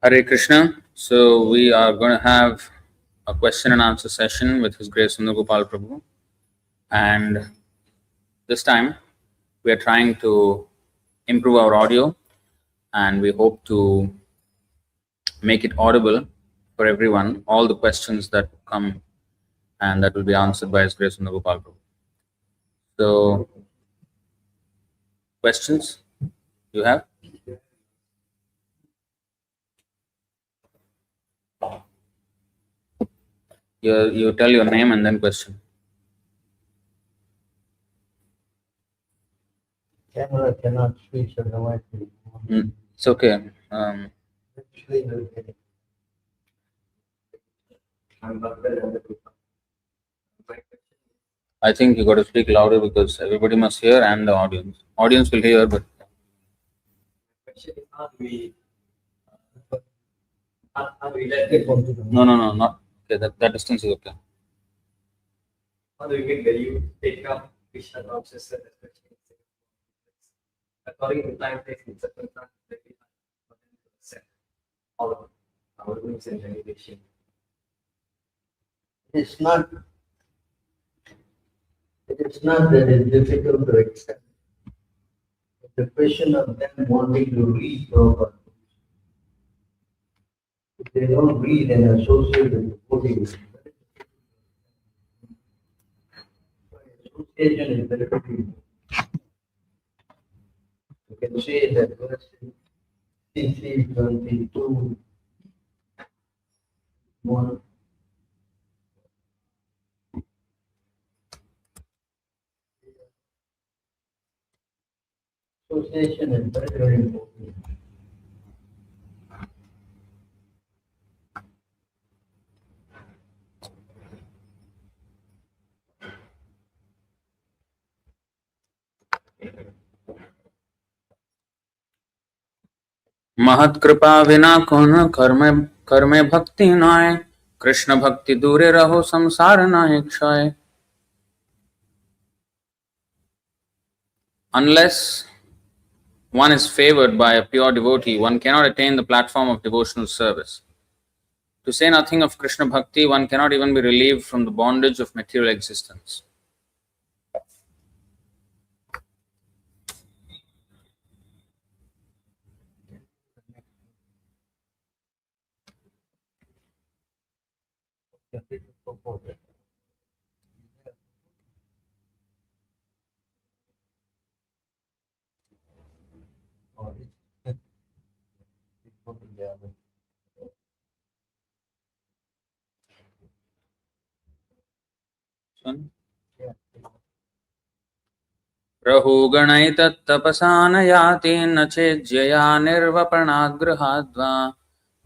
Hare Krishna. So we are going to have a question and answer session with His Grace Sundar Gopāl Prabhu. And this time we are trying to improve our audio and we hope to make it audible for everyone, all the questions that come and that will be answered by His Grace Sundar Gopāl Prabhu. So, questions you have? You tell your name and then question. Camera cannot switch otherwise. It's okay. I think you got to speak louder because everybody must hear and the audience. Audience will hear, but no, not okay. That distance is okay. How do you mean that you take up Krishna consciousness, especially according to time takes in certain time, all of our rooms and regulation? It's not that it's difficult to accept. It's the question of them wanting to read proper. If they don't read and associate with the body, association is very difficult. You can say that verse CC 22 1. Association is very, very important. महत कृपा विना कौन कर्मे भक्ति नाय, कृष्ण भक्ति दूरे रहो संसार नाय क्षय. Unless one is favored by a pure devotee, one cannot attain the platform of devotional service. To say nothing of Krishna Bhakti, one cannot even be relieved from the bondage of material existence. रहुगणैतत्तपसा न याति न चेज्यया निर्वपणाग्रहाद्वा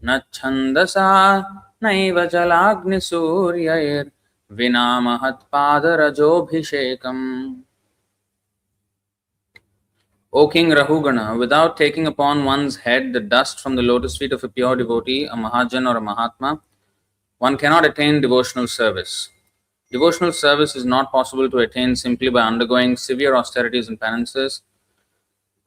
न छन्दसा नैव जलाग्निसूर्यैर्विना महत्पादरजोऽभिषेकम्. O King Rahugana, without taking upon one's head the dust from the lotus feet of a pure devotee, a Mahajan or a Mahatma, one cannot attain devotional service. Devotional service is not possible to attain simply by undergoing severe austerities and penances,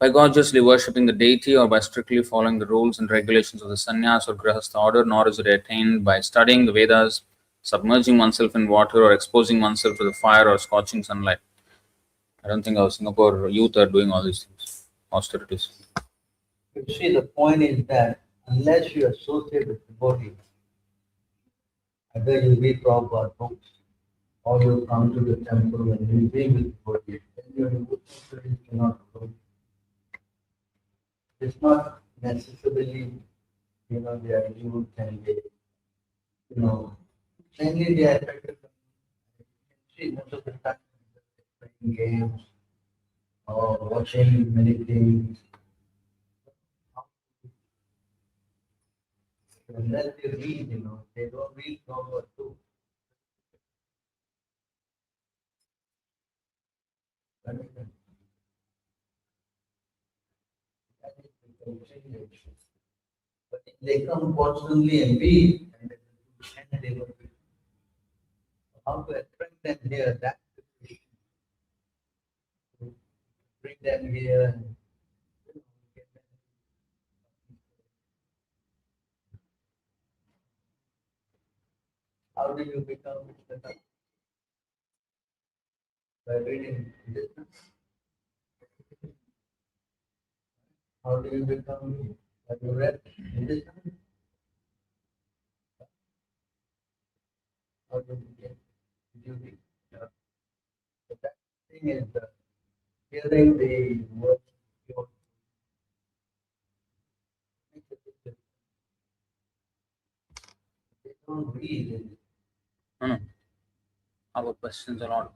by gorgeously worshipping the deity, or by strictly following the rules and regulations of the sannyas or grihastha order, nor is it attained by studying the Vedas, submerging oneself in water, or exposing oneself to the fire or scorching sunlight. I don't think our Singapore youth are doing all these things, austerities. You see, the point is that unless you associate with the body, either you read Prabhupada books or you come to the temple and you be with the body, then your devotional service cannot grow. It's not necessarily, they are youth and they, mainly they are affected. See, most of the time playing games or watching many things. Unless they read, they don't read proper too. But if they come constantly and read, and they will be. How to attract them here, that's the question. Bring them here and get them. How do you become Krishna? By reading this. How do you become? Have you read this? How do you get? You be, so that thing is hearing the words. You make a big difference. They don't read it. No, no. Our questions are not.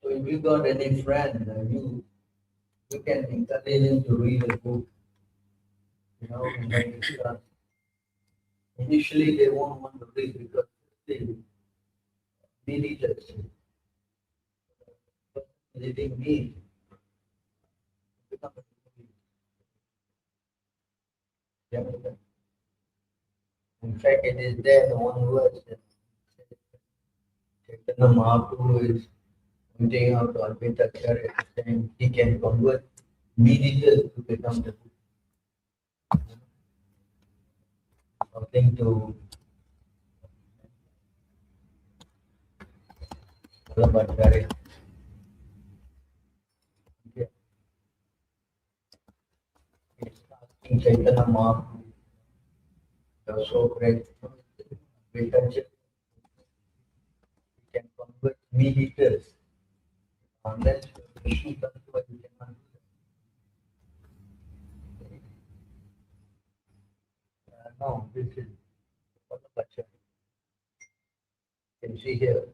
So if you got any friend, you can encourage him to read a book. You know, and then you start. Initially, they won't want to read because they need it. They didn't need. Become a yeah. In fact, it is there the one verse that Chaitanya Mahaprabhu is pointing out to Advaita Acharya, saying he can convert meditators to become the something to Acharya. Okay. It's asking Chaitanya Mahaprabhu, you're so great. Advaita Acharya can convert meditators. Unless Vishnu Tattva, you cannot do that. No, this is Acharya. You can see here.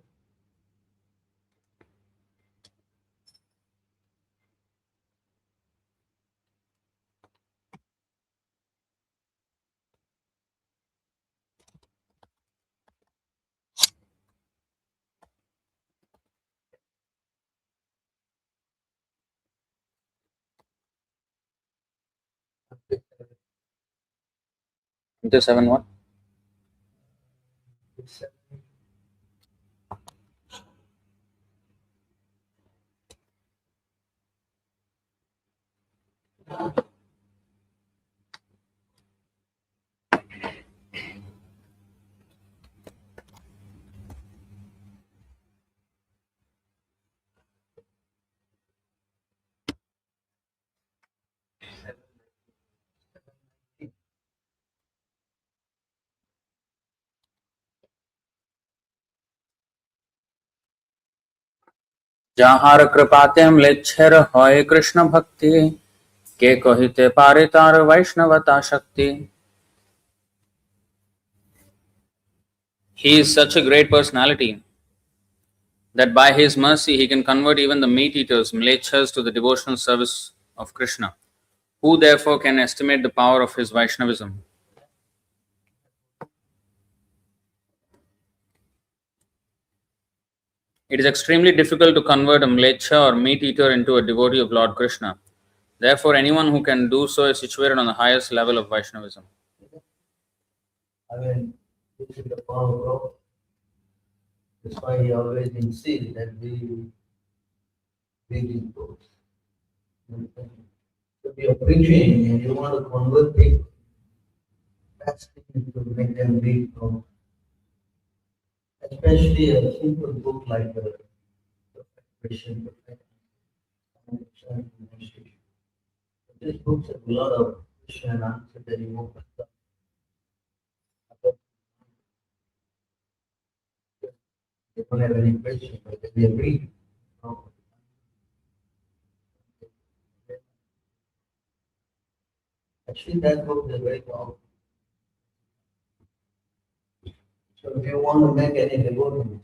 7 what? যাহার কৃপাতে ম্লেচ্ছের হয় কৃষ্ণ ভক্তি কে কহিতে পারে তার বৈষ্ণবতা শক্তি He is such a great personality that by his mercy he can convert even the meat eaters, mlechas, to the devotional service of Krishna. Who therefore can estimate the power of his Vaishnavism? It is extremely difficult to convert a mlecha or meat eater into a devotee of Lord Krishna. Therefore, anyone who can do so is situated on the highest level of Vaishnavism. I mean, this is the power of God. That's why he always insists that we read his books. If you're preaching and you want to convert people, that's the thing to make them read books. Especially a simple book like the Perfect Christian, Perfect Administration. This book has a lot of question and answer that he opens up. They don't have any question, but they read. Actually, that book is very powerful. So if you want to make any devotee,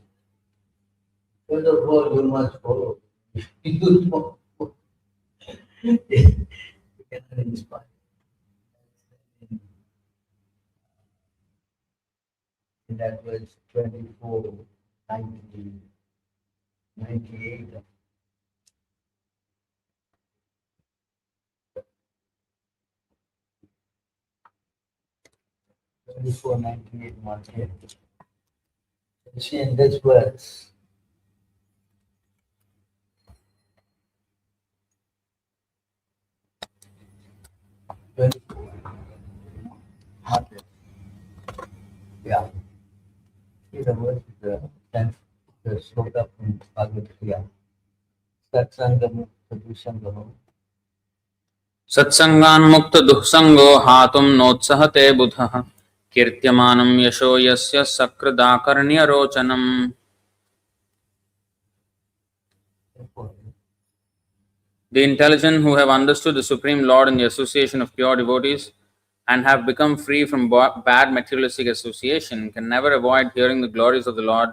first of all, you must follow. If you don't follow, you cannot inspire. And that was 24, 98. 2498 months here. You see in this verse, sloka from Bhagavad Gita. Satsangam sadhusangam. सत्संगान्मुक्त दुःसंगो हातुं नोत्सहते बुधः कीर्त्यमानं यशो यस्य सकृदाकर्ण्यरोचनम्. The intelligent who have understood the Supreme Lord in the association of pure devotees and have become free from bad materialistic association can never avoid hearing the glories of the Lord,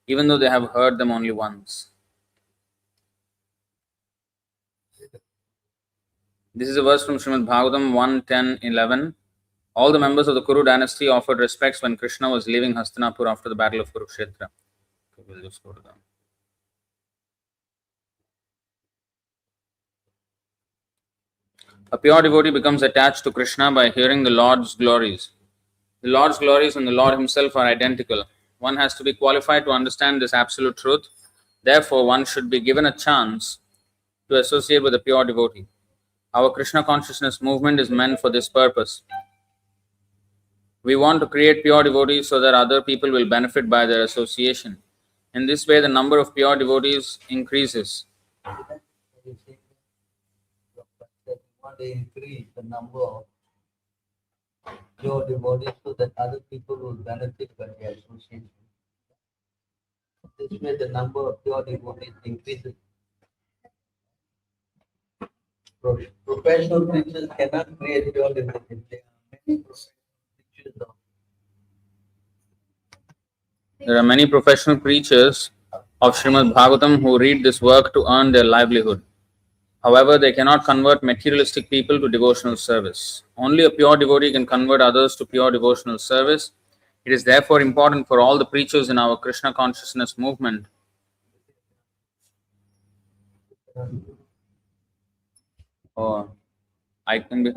even though they have heard them only once. This is a verse from Srimad Bhagavatam 1:10-11. All the members of the Kuru dynasty offered respects when Krishna was leaving Hastinapur after the battle of Kurukshetra. Okay, we'll just go to them. A pure devotee becomes attached to Krishna by hearing the Lord's glories. The Lord's glories and the Lord Himself are identical. One has to be qualified to understand this absolute truth. Therefore, one should be given a chance to associate with a pure devotee. Our Krishna consciousness movement is meant for this purpose. We want to create pure devotees so that other people will benefit by their association. In this way, the number of pure devotees increases. You want to increase the number of pure devotees so that other people will benefit by the association. This way, the number of pure devotees increases. Professional preachers cannot create pure devotees. There are many professional preachers There are many professional preachers of Srimad Bhagavatam who read this work to earn their livelihood. However, they cannot convert materialistic people to devotional service. Only a pure devotee can convert others to pure devotional service. It is therefore important for all the preachers in our Krishna consciousness movement. Oh, I can be.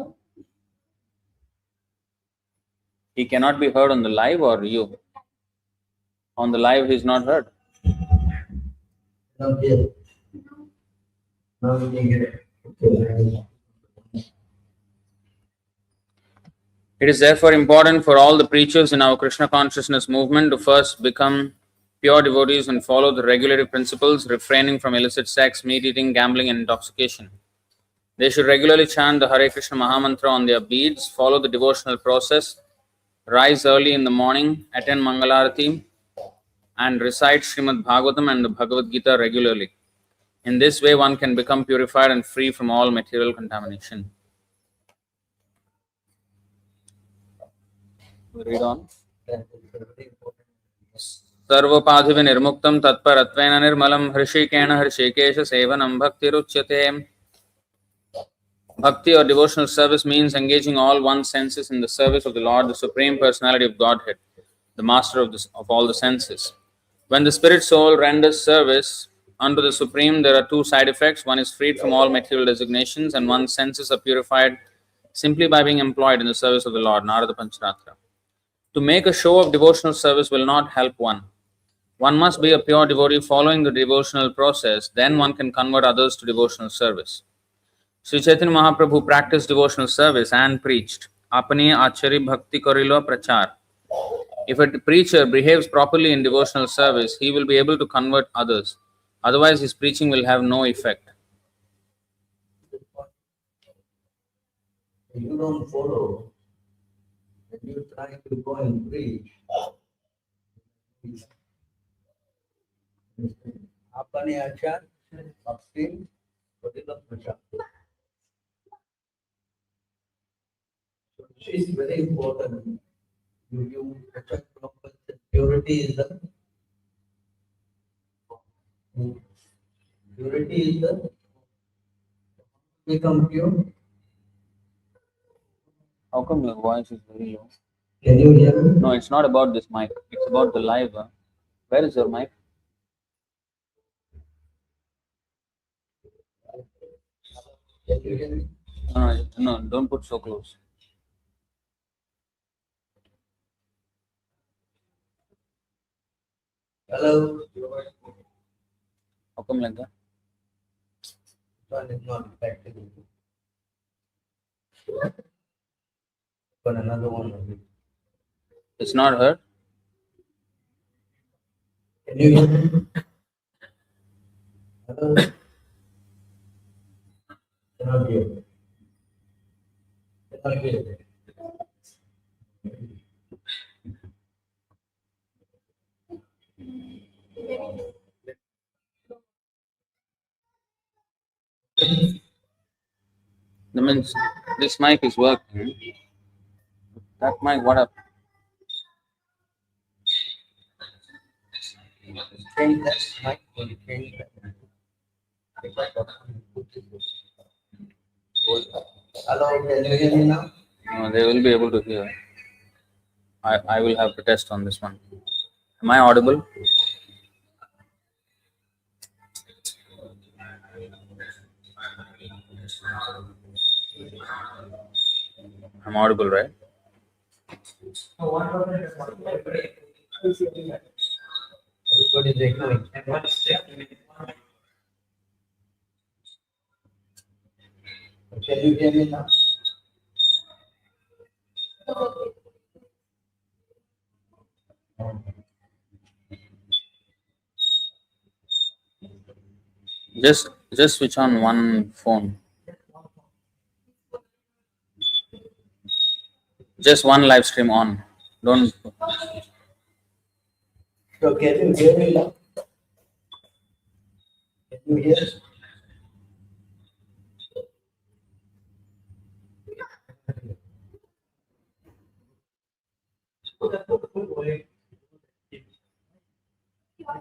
He cannot be heard on the live, or you? On the live, he is not heard. Not yet. Now we can get it. Okay. It is therefore important for all the preachers in our Krishna consciousness movement to first become pure devotees and follow the regulative principles, refraining from illicit sex, meat eating, gambling, and intoxication. They should regularly chant the Hare Krishna Mahamantra on their beads, follow the devotional process, rise early in the morning, attend Mangalarati, and recite Srimad Bhagavatam and the Bhagavad Gita regularly. In this way, one can become purified and free from all material contamination. We read on. That is very important. सर्वोपाधिविनिर्मुक्तं तत्परत्वेन निर्मलं हृषिकेण Hrishikesh सेवनं भक्तिरुच्यते. Bhakti or devotional service means engaging all one's senses in the service of the Lord, the Supreme Personality of Godhead, the Master of all the senses. When the spirit soul renders service unto the Supreme, there are two side effects. One is freed from all material designations, and one's senses are purified simply by being employed in the service of the Lord. Narada Pancharatra. To make a show of devotional service will not help one. One must be a pure devotee following the devotional process, then one can convert others to devotional service. Sri Chaitanya Mahaprabhu practiced devotional service and preached, Apani Achari Bhakti Korilo Prachar. If a preacher behaves properly in devotional service, he will be able to convert others. Otherwise, his preaching will have no effect. If you don't follow, and you try to go and preach, apane achar, bhakti, kodila prachar. So this is very important. You protect purity is the become pure. How come your voice is very low? Can you hear me? No, it's not about this mic. It's about the live. Where is your mic? Can you hear me? No, don't put so close. Hello. How come like that? One is not effective. But another one will be. It's not heard? Can you hear me? Hello? Cannot hear. Cannot hear. That means this mic is working. That mic, what up? Change that mic. Change that mic. Hello, can you hear me now? No, they will be able to hear. I will have to test on this one. Am I audible? I'm audible, right? Everybody is ignoring. Can you hear me now? Just switch on one phone. Just one live stream on. Don't. So can you hear me now? Can you hear?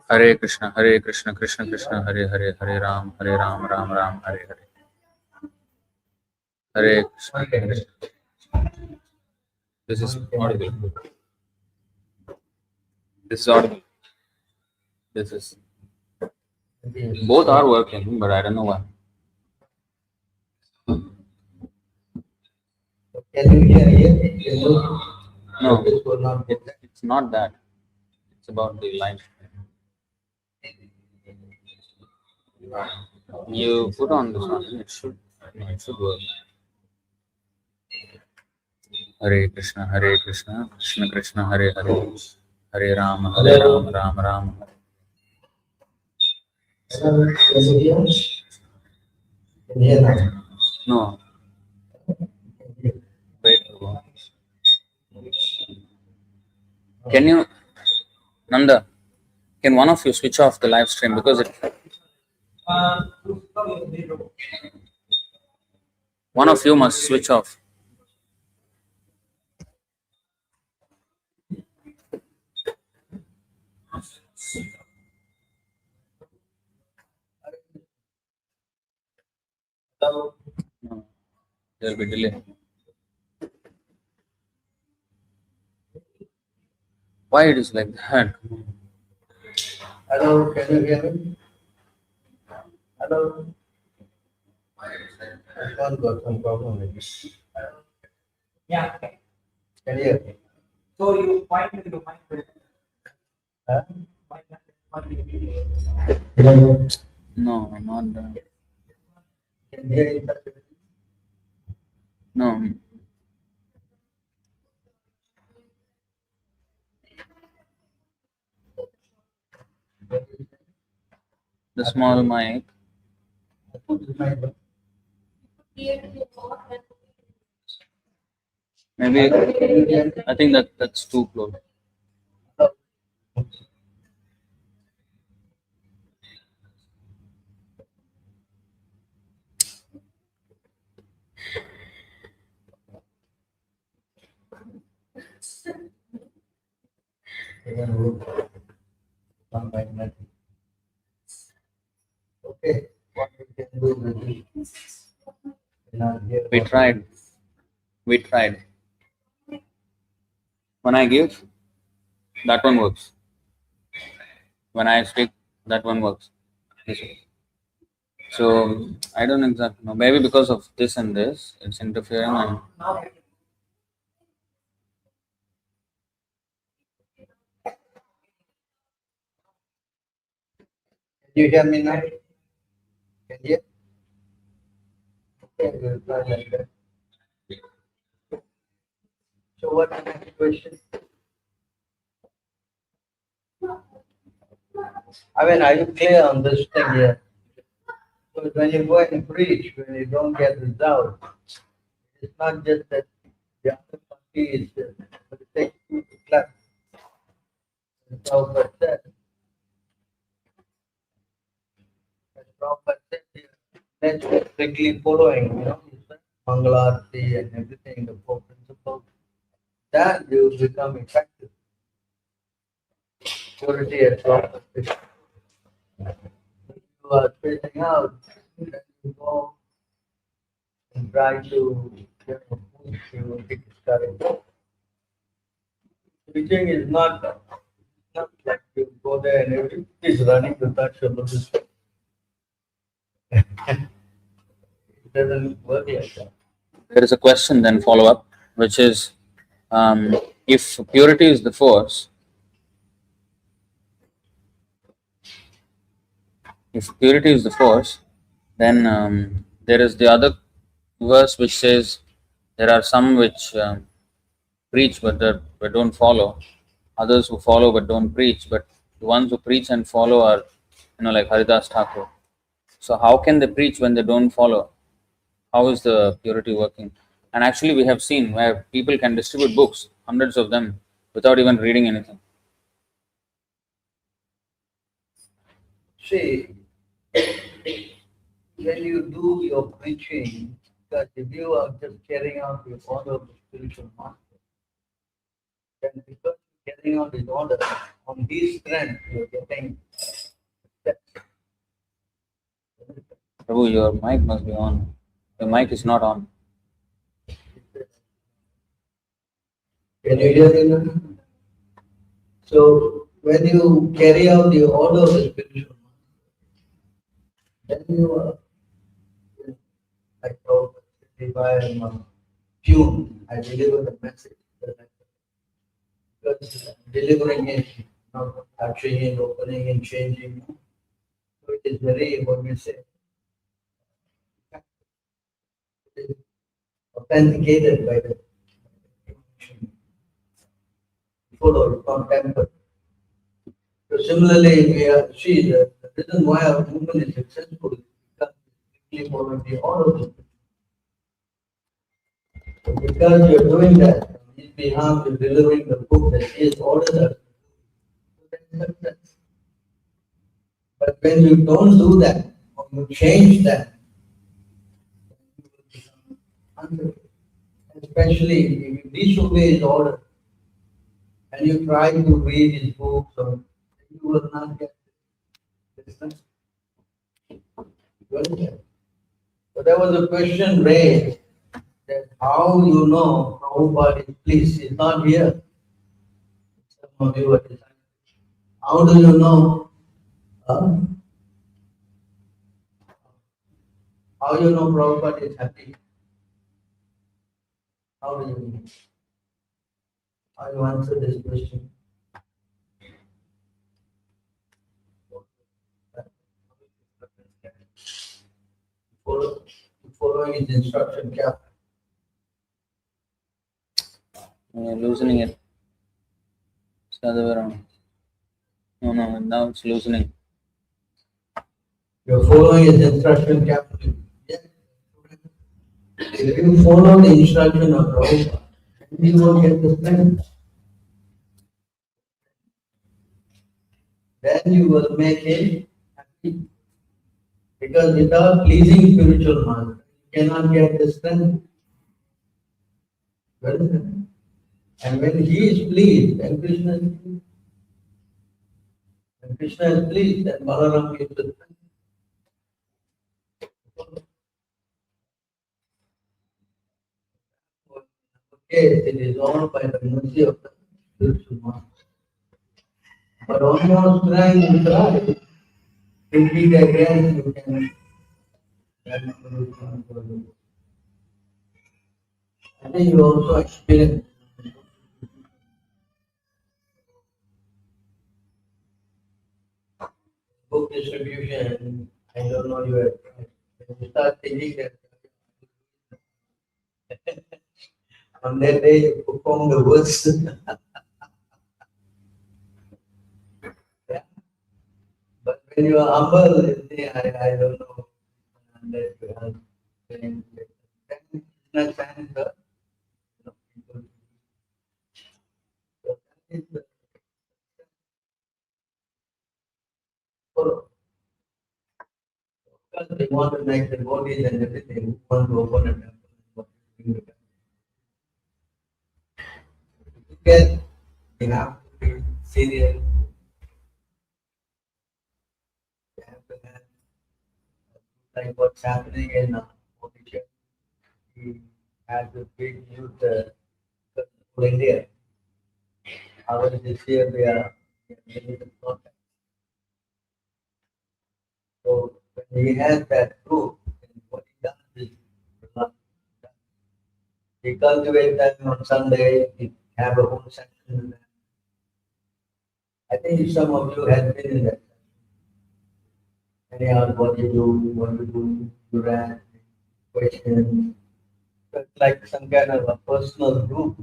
Hare Krishna, Krishna Krishna, Hare Ram, Ram Ram, Hare Hare. Hare Krishna. This is audible. This is audible. This is. Both are working, but I don't know why. Can you hear here? Can you? No, This will not get that. it's not that. It's about the live. You put on this one, it should work. Hare Krishna, Krishna Krishna, Hare Hare, Hare Ram, Ram Ram. Can you hear? Can you hear now? No, wait. Can you, Nanda? Can one of you switch off the live stream because it? One of you must switch off. Hello? No, there will be delay. Why it is like that? Hello, can you hear me? Hello? I can't got some problem with this. Yeah. Can you hear me? So you find the mind. Huh? Hello. No, not that. Can you hear in touch with me? No. The small mic. Maybe I think that's too close. Okay, what we can do maybe not here. We tried. We tried. When I give, that one works. When I speak, that one works. This one. So I don't exactly know. Maybe because of this and this, it's interfering. And Can you hear me now? Can you? Okay, we'll try like that. So what is the question? I mean, are you clear on this thing here? So when you go and preach, when you don't get results, it's not just that the other party is take you to class. As Prabhupada said, let's be strictly following, Mangalarti and everything, the four principles, then you will become effective. Purity and Prabhupada. If you are spacing out, then you go and try to, you will be discouraged. Preaching is not like you go there and everybody is running to touch your lotus feet. It doesn't work like that. There is a question then follow up, which is if purity is the force, then there is the other verse which says there are some which preach but don't follow, others who follow but don't preach, but the ones who preach and follow are, like Haridas Thakur. So how can they preach when they don't follow? How is the purity working? And actually we have seen where people can distribute books, hundreds of them, without even reading anything. See, when you do your preaching, because if you are just carrying out the order of the spiritual master, then because you're carrying out his order, on his strength, you're getting steps. Prabhu, your mic must be on. Your mic is not on. Can you hear me now? So when you carry out the order of the spiritual master, then you are like, oh, if I am a tune, I deliver the message. Because delivering it, not touching it, opening and changing. So it is very, what we say, it is authenticated by the follow, it's not tempered. So similarly, we are, see, the reason why our movement is successful is because we follow the order. So because you're doing that, on his behalf, you're delivering the book that he has ordered us. So that's success. But when you don't do that, or you change that, you will become unfit. Especially if you disobey his order and you try to read his books, or you will not get this thing. So there was a question raised that how you know Prabhupada is pleased, is not here. Some of you are deciding. How do you know? How you know Prabhupada is happy? How do you know? How you answer this question? Following his instruction carefully. You're loosening it. It's the other way around. No, now it's loosening. You're following his instruction carefully. Yes. If you follow the instruction of Prabhupada, you will get the strength. Then you will make him happy. Because without pleasing spiritual master, you cannot get the strength. Well, and when he is pleased, then Krishna is pleased. When Krishna is pleased, then Balaram gives the strength. Yes, it is all by the mercy of the spiritual master. But on your strength and try, repeat again, you can. I think you also experience book distribution. I don't know you have tried. When you start thinking that on that day you perform the worst. Yeah. But when you are humble, you say, I don't know. mandate to help. Then business and the people. So that is the for because they want to make the bodies and everything, who want to open a temple and what to do with it. Again, you have to be serious. You have to have like what's happening in Mauritius. He has a big youth for India. However, this year we are getting the contact. So when he has that group, then what he does is he cultivates them on Sunday, he have a home section with them. I think some of you have been in that. Anyhow, what you do, you ran, questions. It's like some kind of a personal group.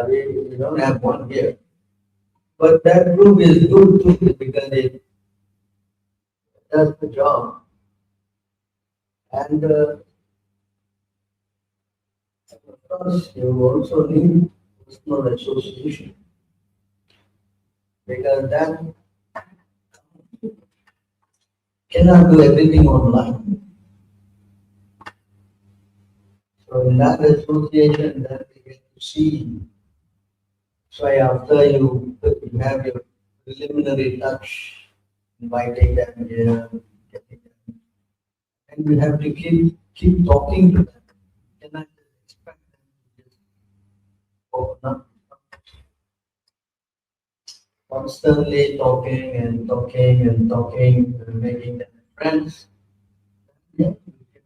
We don't have one here. But that group is good too because it does the job. And of course, you also need personal association because that cannot do everything online. So in that association, that we get to see. So after you have your preliminary touch, inviting them here, getting them, and you have to keep talking to them. You cannot just expect them to just open up. Constantly talking and talking and talking and making them friends. Yeah, you can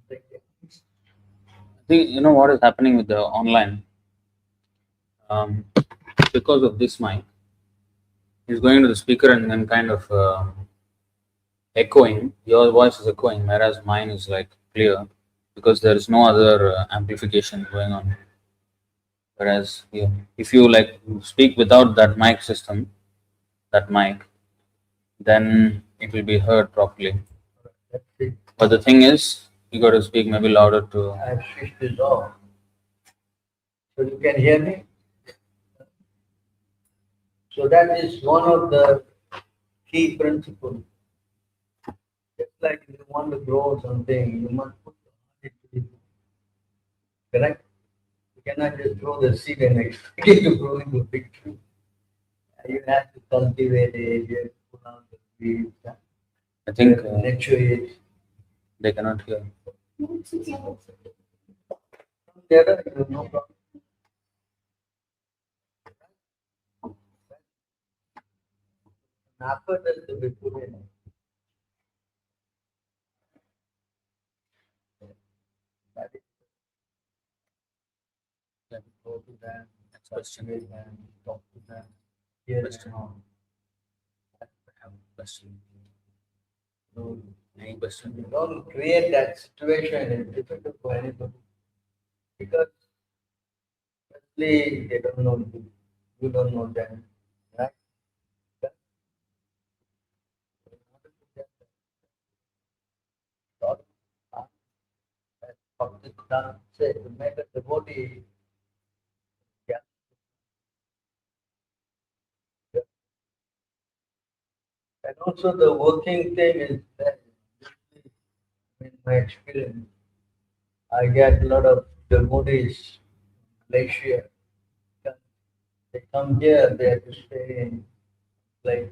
take it. I think you know what is happening with the online. Because of this mic, he's going to the speaker and then kind of echoing. Your voice is echoing, whereas mine is like clear because there is no other amplification going on. Whereas if you like speak without that mic system, that mic, then it will be heard properly. That's it. But the thing is, you got to speak maybe louder to. I've switched it off. So you can hear me? So that is one of the key principles. Just like if you want to grow something, you must put the heart into it. Correct? You cannot just throw the seed and expect it to grow into a big tree. You have to cultivate it, you have to put out the weeds, I think nurture it. they cannot hear. There, no problem. An effort has to be put in. That is go to them, Next question. with them, talk to them, hear Question. them out. I have a question. So Any question? you don't create that situation, it's difficult for anybody. Because firstly, they don't know you, you don't know them, right? But in order to get the thought, that public done, say, to make a devotee, yeah, yeah. And also the working thing is that, in my experience, I get a lot of devotees, Malaysia, they come here, they have to stay in place,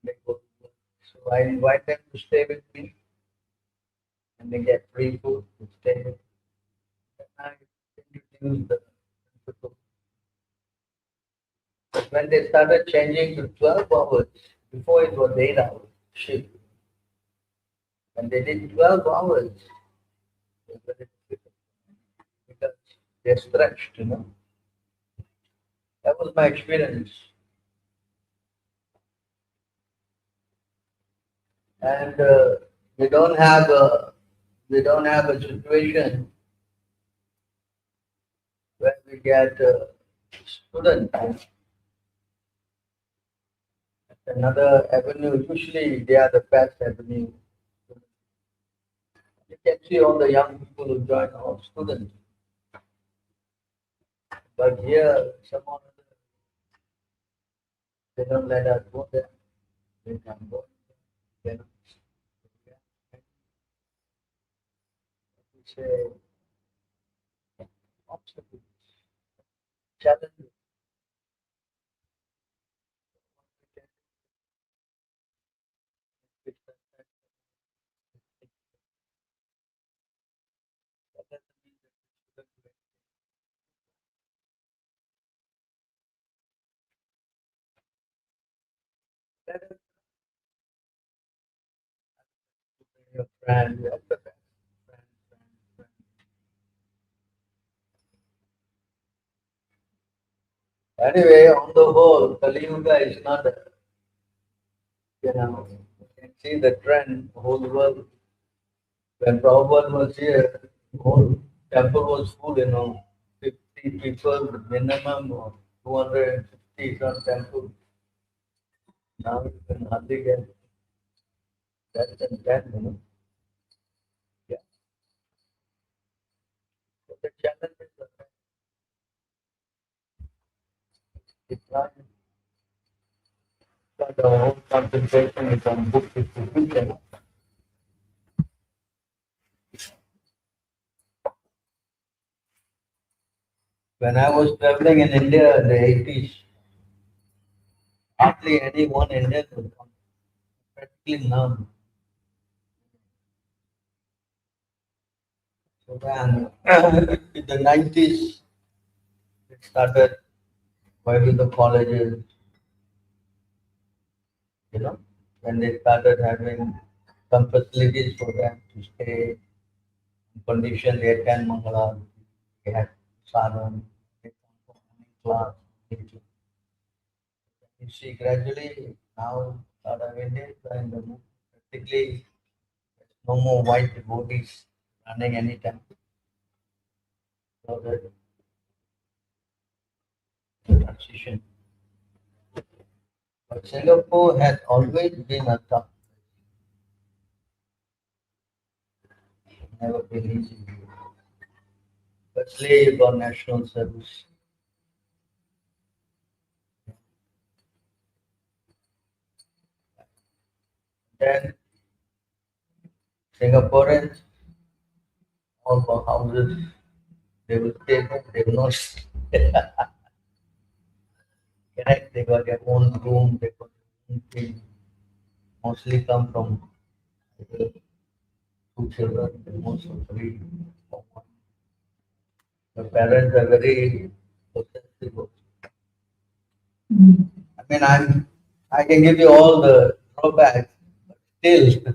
they go to work. So I invite them to stay with me, and they get free food to stay with me. And I introduce the principle. But when they started changing to 12 hours, before it was 8 hours shift. When they did 12 hours, it was very difficult because they're stretched, you know. That was my experience. And we don't have a situation where we get students. Another avenue, usually they are the best avenue see all the young people who join our students. But here, someone they don't let us go there. We can go. They don't. We say obstacles, challenges. Let us bring your friend, your friend, friend. Anyway, on the whole, Kali Yuga is not, you can see the trend, whole world. When Prabhupada was here, whole temple was full, 50 people minimum or 250 some temple. Now you can hardly get less than 10. Yeah. But the challenge is the decline. But the whole concentration is on book distribution. When I was traveling in India in the 80s, hardly any one Indian would come. Practically none. So then, in the 90s, it started going to the colleges, when they started having some facilities for them to stay, on condition they attend Mangala, they had sadhana, they come for morning class. You see, gradually now lot of Indians are in the move. Practically, no more white devotees running any temple. So the transition. But Singapore has always been a tough, never been easy. Firstly, you got national service. Then Singaporeans, all for houses, they will stay there, they will not connect, they got their own room, they got their own thing. Mostly come from either two children, they most of three or one. The parents are very possessive. I mean, I can give you all the drawbacks, but still,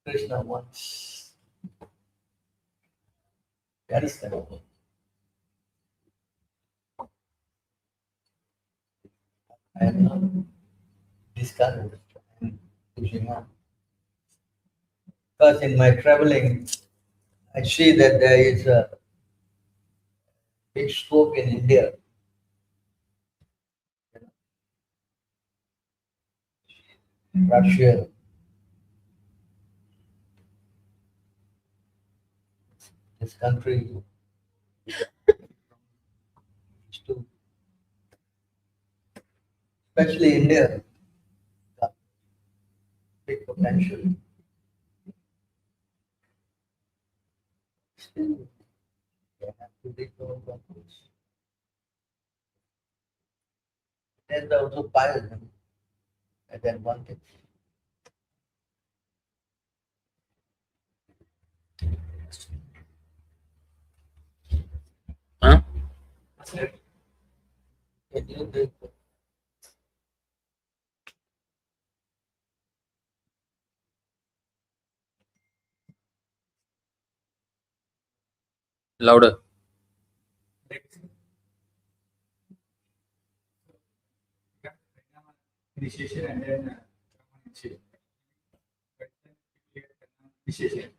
Krishna wants. You understand? I am not discouraged. I am pushing on. Because in my traveling, I see that there is a big scope in India. Russia, this country, is to, especially India, got big potential. Still, they have to be told about this. There's also pious at advantage. Huh? Can you do Louder. Initiation and then initiation. Initiation.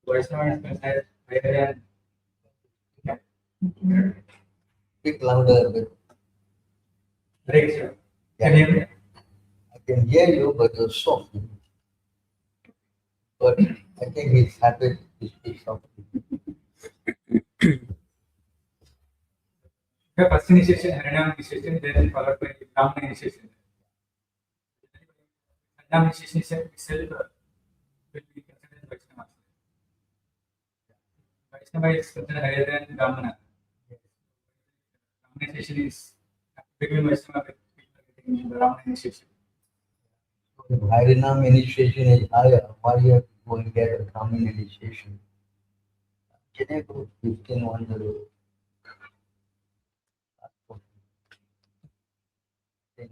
Vaishnava is considered higher than speak louder? But Hare Krishna. Can you hear me? I can hear you, but you're soft. But I think his habit is softly. The first initiation, Harinam initiation, then followed by Brahmana initiation. Harinam initiation itself will be considered as Vaishnava. Vaishnava is considered higher than Brahmana. Brahmana initiation is between Vaishnava with people getting Brahmana initiation. So if Harinam initiation is higher, why you have to go and get a Brahmin initiation? Can I go 1510?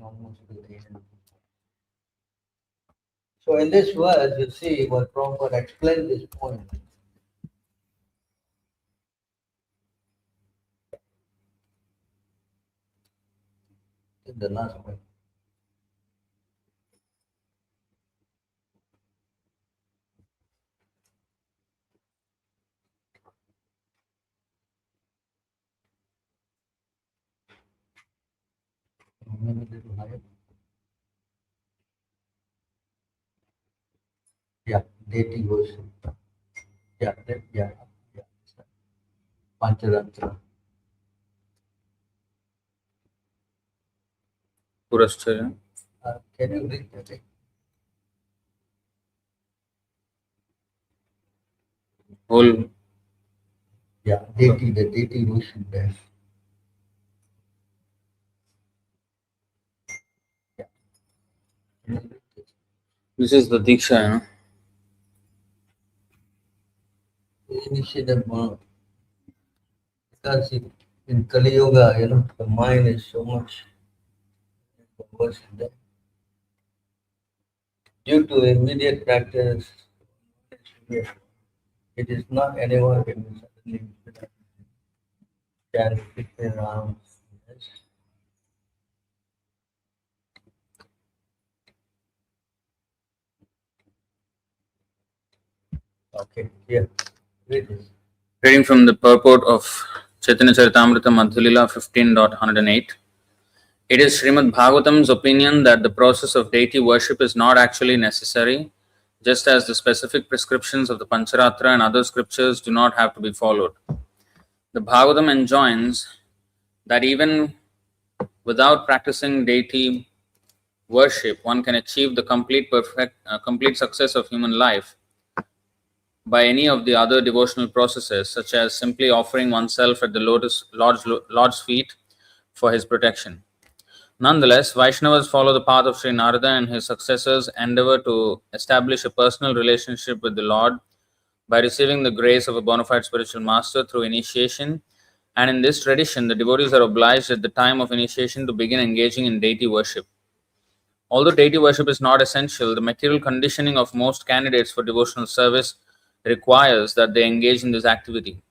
Almost to the end. So in this verse, you see what Prabhupada explained this point. In the last point. Maybe a little higher. Yeah, deity worship. Yeah. Pancharantra. Purashchaya. Can you read that? Whole. Yeah, deity, the deity worship there. Yeah. Can you read this? This is the Diksha, you know. The initiative, because in Kali Yuga, the mind is so much worse there. Due to immediate practice, it is not anyone can suddenly can pick around. Yes. Okay, yeah. Read this. Reading from the purport of Chaitanya Charitamrita Madhulila 15.108. It is Srimad Bhagavatam's opinion that the process of deity worship is not actually necessary, just as the specific prescriptions of the Pancharatra and other scriptures do not have to be followed. The Bhagavatam enjoins that even without practicing deity worship, one can achieve the complete success of human life by any of the other devotional processes, such as simply offering oneself at the Lord's feet for his protection. Nonetheless, Vaishnavas follow the path of Sri Narada, and his successors endeavor to establish a personal relationship with the Lord by receiving the grace of a bona fide spiritual master through initiation. And in this tradition, the devotees are obliged at the time of initiation to begin engaging in deity worship. Although deity worship is not essential, the material conditioning of most candidates for devotional service requires that they engage in this activity.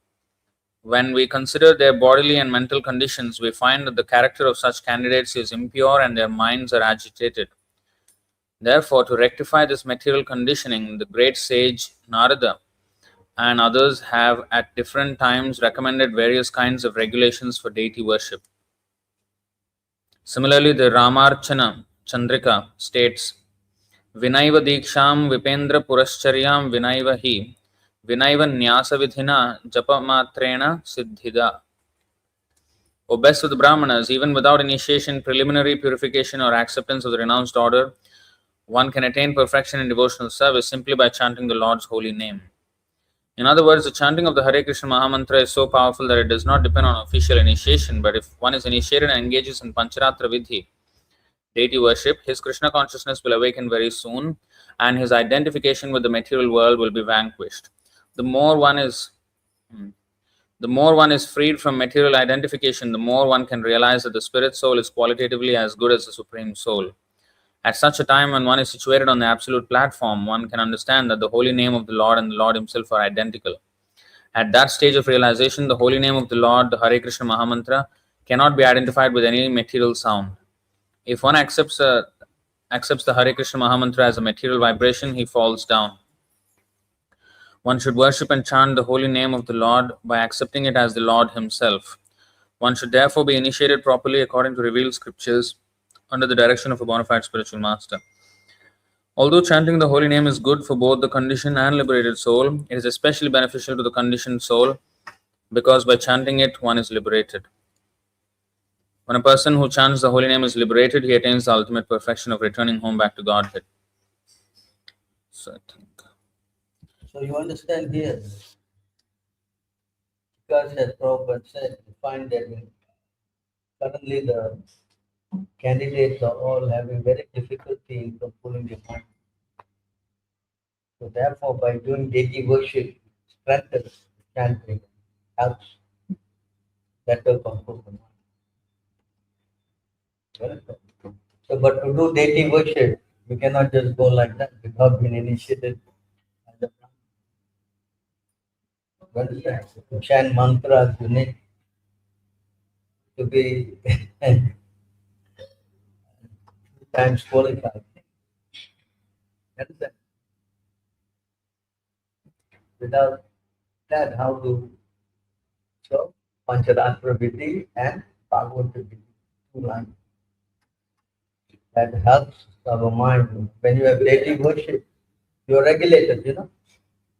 When we consider their bodily and mental conditions, we find that the character of such candidates is impure and their minds are agitated. Therefore, to rectify this material conditioning, the great sage Narada and others have at different times recommended various kinds of regulations for deity worship. Similarly, the Ramarchana Chandrika states, Vinaiva Diksham Vipendra Purascharyam Vinaiva hi Vinaiva Nyasa Vidhina Japamatrena Siddhida. O best of the Brahmanas, even without initiation, preliminary purification, or acceptance of the renounced order, one can attain perfection in devotional service simply by chanting the Lord's holy name. In other words, the chanting of the Hare Krishna Mahamantra is so powerful that it does not depend on official initiation, but if one is initiated and engages in Pancharatra Vidhi, deity worship, his Krishna consciousness will awaken very soon, and his identification with the material world will be vanquished. The more one is freed from material identification, the more one can realize that the spirit soul is qualitatively as good as the supreme soul. At such a time, when one is situated on the absolute platform, one can understand that the holy name of the Lord and the Lord himself are identical. At that stage of realization, the holy name of the Lord, the Hare Krishna Mahamantra, cannot be identified with any material sound. If one accepts the Hare Krishna Mahamantra as a material vibration, he falls down. One should worship and chant the holy name of the Lord by accepting it as the Lord himself. One should therefore be initiated properly according to revealed scriptures under the direction of a bona fide spiritual master. Although chanting the holy name is good for both the conditioned and liberated soul, it is especially beneficial to the conditioned soul because by chanting it, one is liberated. When a person who chants the holy name is liberated, he attains the ultimate perfection of returning home back to Godhead. So I think. So you understand here, because as Prabhupada said, you find that suddenly the candidates are all having very difficulty in controlling their mind. So therefore, by doing deity worship, strengthens chanting, helps better control the mind. Understand? So, but to do deity worship, you cannot just go like that without being initiated as a Brahmin. Understand? To chant mantras, you need to be 2 times qualified. Understand? Without that, how to so Pancharatra Vidhi and Bhagavata Vidhi, 2 lines. That helps our mind. When you have daily worship, you are regulated, you know.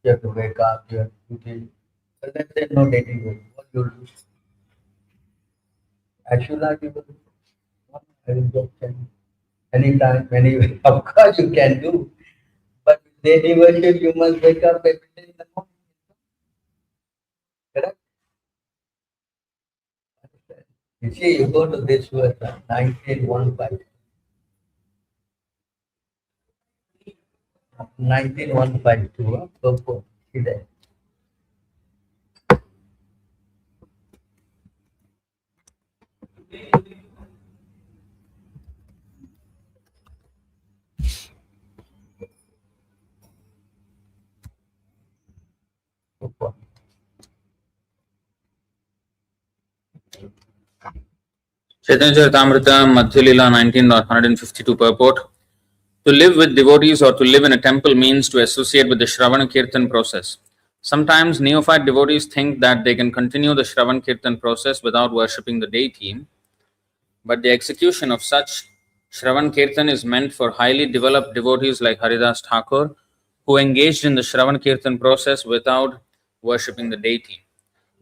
You have to wake up, you have to do. But let's say no daily worship. What you do? Actually, you will do. I will just tell you. Anytime, anywhere. Of course, you can do. But with daily worship, you must wake up every day in the morning. Correct? You see, you go to this verse, 19:1:5. 19:152. Go for see that. Go for. Chaitanya Charitamrita Madhya Lila 19.152 purport. To live with devotees or to live in a temple means to associate with the Shravan Kirtan process. Sometimes neophyte devotees think that they can continue the Shravan Kirtan process without worshipping the deity, but the execution of such Shravan Kirtan is meant for highly developed devotees like Haridas Thakur, who engaged in the Shravan Kirtan process without worshipping the deity.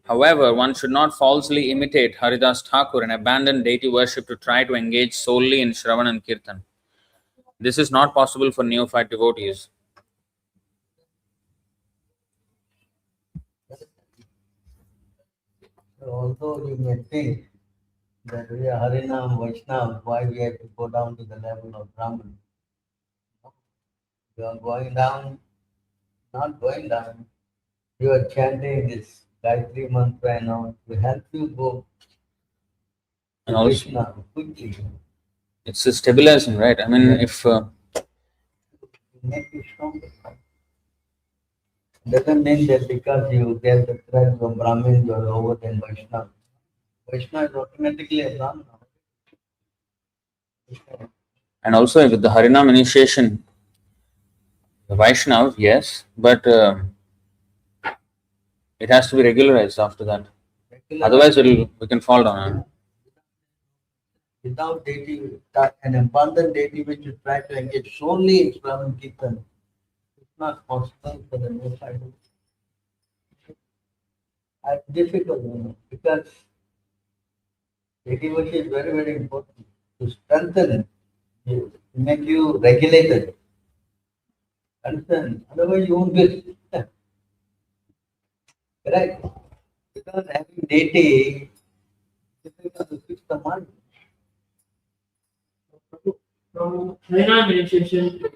However, one should not falsely imitate Haridas Thakur and abandon deity worship to try to engage solely in Shravan and Kirtan. This is not possible for neophyte devotees. So although you may think that we are Harinam Vaishnava, why we have to go down to the level of Brahman? You are going down, not going down. You are chanting this Gayatri mantra and all to help you go And to also, Krishna quickly. it's a stabilizing, right? I mean, if To make you stronger. Doesn't mean that because you get the thread from Brahmin, you are lower than Vaishnava. Vaishnava is automatically a Brahman. and also with the Harinam initiation, the Vaishnav, yes, but it has to be regularized after that. Otherwise, we can fall down. Without deity, an abundant deity which you try to engage solely in Brahman Kirtan, it's not possible for the new side. It's difficult, because deity worship is very, very important to strengthen you, to make you regulated. Understand? Otherwise, you won't be. Correct? Because having deity, it's difficult to fix the mind. From Harinam initiation to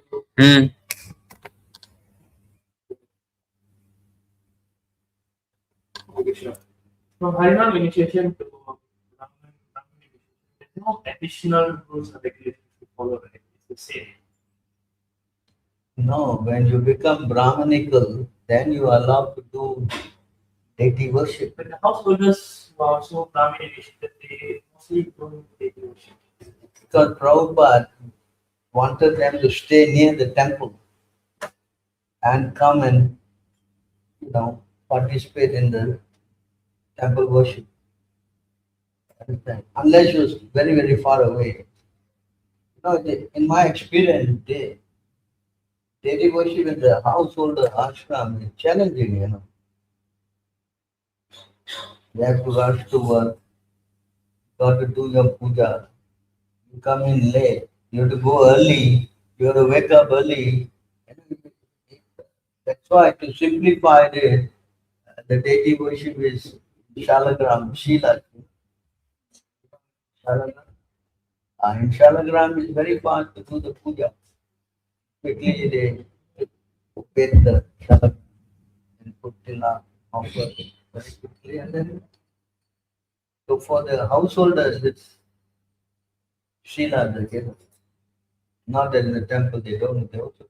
from Harinam initiation to Brahman initiation, there's no additional rules or regulations to follow, right? It's the same. No, when you become Brahmanical, then you are allowed to do deity worship. But the householders who are also Brahmin initiated, they mostly don't take worship. Because Prabhupada wanted them to stay near the temple and come and, participate in the temple worship. Understand? Unless you was very, very far away. In my experience, Deity worship in the household or ashram is challenging, you know. You have to rush to work, got to do your puja, you come in late, you have to go early, you have to wake up early. That's why to simplify it, the deity worship is Shalagram, Shila. Shalagram. In Shalagram is very fast to do the puja. Quickly they paint the Shalagram and put tila, offer very quickly, and then so for the householders it's Shila they give. Not that in the temple they don't, they also.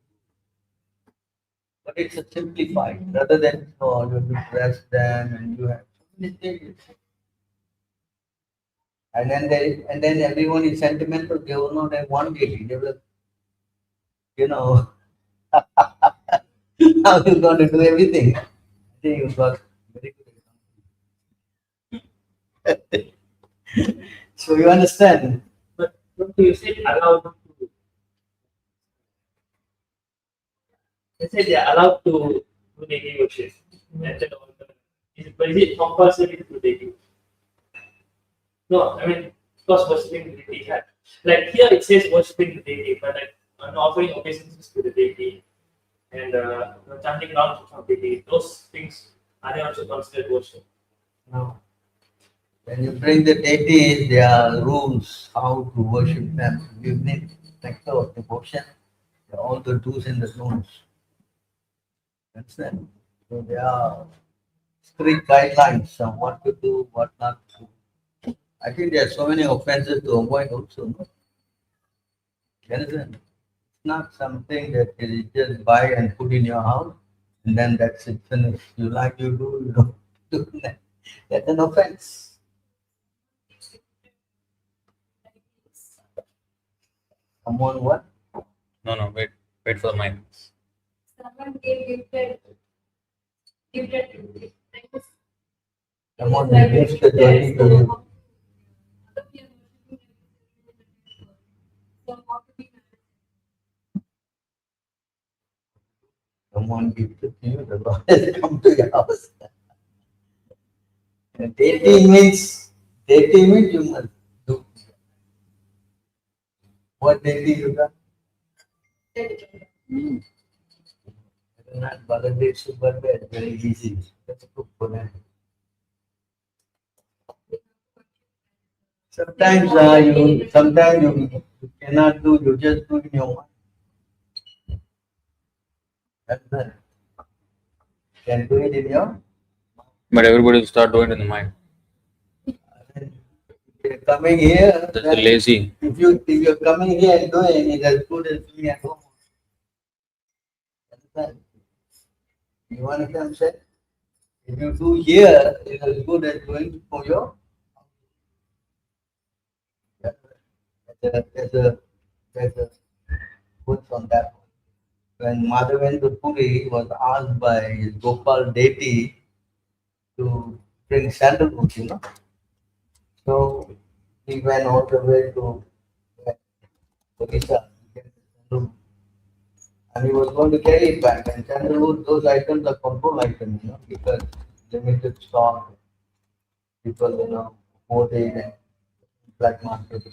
But it's a simplified rather than you have to press them and you have so many things. And then everyone is sentimental, they will not have one deity. They will, you know, how you going to do everything. I think you got very good. So you understand? But you said allowed to. They said they are allowed to do daily worship. But is it compulsory to do daily? No, I mean, because worshipping the deity. Like here it says worshipping the deity, but like offering obeisances to the deity and chanting rounds of the deity, those things are they also considered worship? No. When you bring the deities, there are rules how to worship them. You need nectar of devotion, all the do's and the don'ts. Understand? So there are strict guidelines on what to do, what not to do. I think there are so many offenses to avoid also. No? You understand? It's not something that you just buy and put in your house and then that's it finished. You like you do, you don't do that. That's an offense. Someone what? No, wait for the mic. Someone gifted Someone gives the dirty to you. Someone gives it to you, the Lord has come to your house. And dating means you must do. What dating you got? Not Bangladesh super bad, very easy. That's good for them. Sometimes you cannot do, you just do in your mind. That's it. Can do it in your But everybody will start doing it in the mind. you're coming here. That's the lazy. If you're coming here and doing it as good as doing at home. Understand? You understand what I'm saying? If you do here, it's as good as doing for your there's a puts on that one. When Madhavendra Puri was asked by his Gopal deity to bring sandalwood, you know. So he went all the way to Odisha, and he was going to carry it back. And sandalwood, those items are control items, you know, because limited stock, people, you know, hoarding and black market.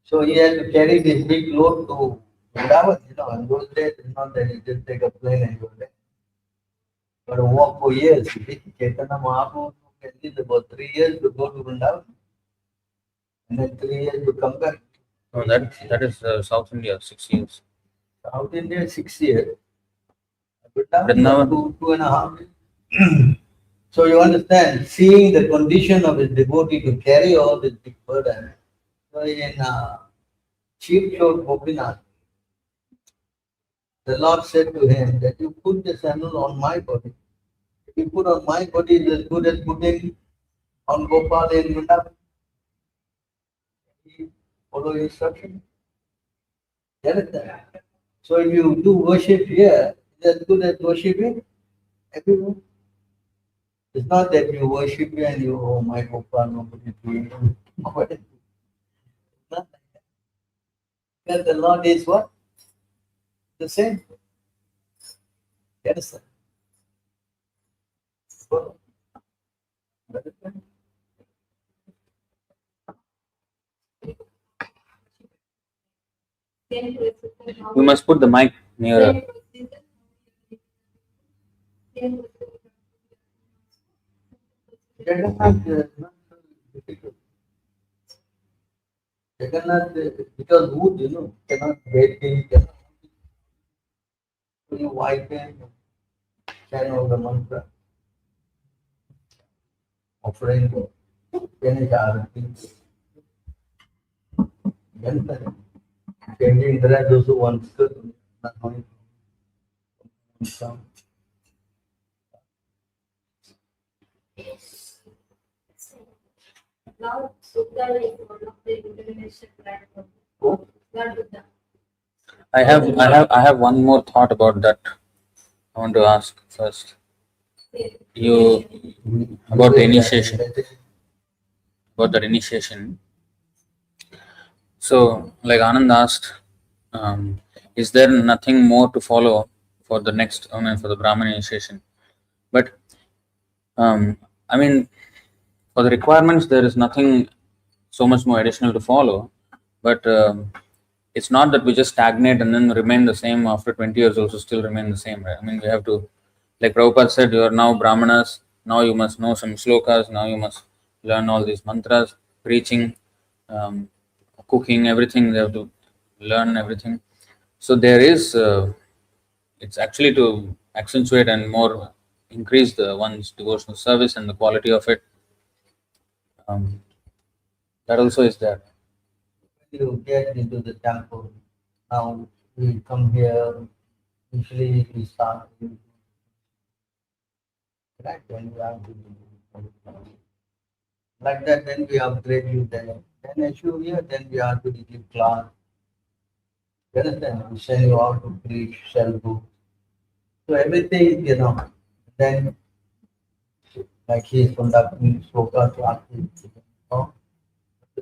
So he had to carry this big load to Vrindavan, you know, and those days it's not that you just take a plane and go there. But walk for years. You see, Chaitanya Mahaprabhu took at least about 3 years to go to Vrindavan. And then 3 years to come back. No, that is South India, 6 years. South India, 6 years. Vrindavan. Vrindavan, 2.5 years. So you understand, seeing the condition of his devotee to carry all this big burden. So in Chief Lord Gopinath, the Lord said to him that you put the sandal on my body. If you put on my body, it's as good as putting on Gopal in Vrindavan. He follow instruction. You understand? So if you do worship here, it's as good as worshiping everywhere. It's not that you worship here and you, oh my Gopal, nobody is doing it. It's not like that. Because the Lord is what? The same. Yes, sir. Well, understand? Same procedure how You must put the mic nearer. same procedure same procedure. Jagannath is not so difficult. Jagannath, because wood, cannot get in, cannot you wipe in, channel the mantra, offering, finish arati. Then, changing the those who want to, not knowing some. Lord Buddha is one of the international platform. Oh, Lord Buddha. I have one more thought about that. I want to ask first. You about the initiation. About that initiation. So, like Anand asked, is there nothing more to follow for the next? I mean, for the Brahman initiation. But I mean, for the requirements, there is nothing so much more additional to follow. But it's not that we just stagnate and then remain the same after 20 years, also still remain the same, right? I mean, we have to, like Prabhupada said, you are now Brahmanas, now you must know some slokas, now you must learn all these mantras, preaching, um, cooking, everything, they have to learn everything. So there is, it's actually to accentuate and more increase the one's devotional service and the quality of it. That also is there. you get into the temple, now we come here, usually we start with, right, when we are doing like that, then we upgrade you there. Then as you here, then we are to give class. You understand? We send you out to preach, sell books. So everything, then like he is conducting sloka classes,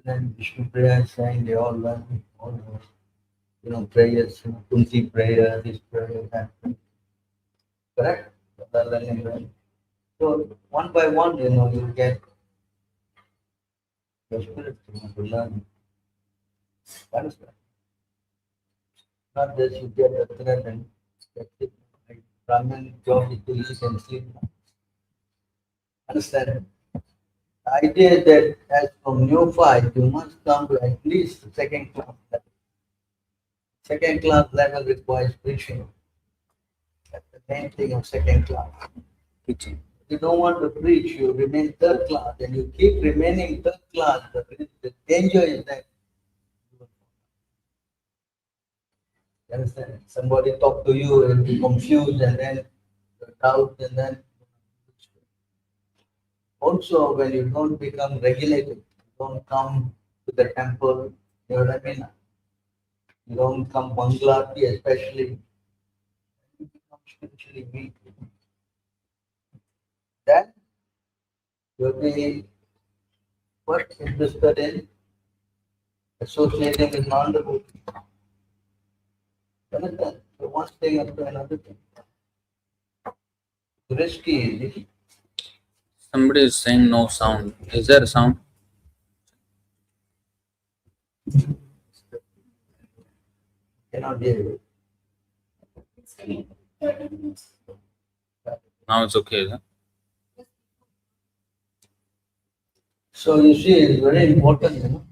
then Vishnu prayer is saying they all learn all those, prayers, Kunti prayer, this prayer, that prayer. Correct? They're learning, right? So one by one, you get your spirit to learn. Understand? Not just you get a thread and that's it. Like Brahmin job is to eat and sleep. Understand? The idea is that as from neophyte, you must come to at least second class level. Second class level requires preaching. That's the main thing of second class. Teaching. You don't want to preach, you remain third class, and you keep remaining third class. The danger is that you understand? Somebody talk to you and be confused and then doubt and then also when you don't become regulated, you don't come to the temple, you know what I mean? You don't come Bangalati especially, you become spiritually weak. Then you'll be first interested in associating with non-devotees. Understand? So one thing after another thing. Risky. Somebody is saying no sound. Is there a sound? Cannot hear it. Now it's okay. Huh? So you see, it's very important,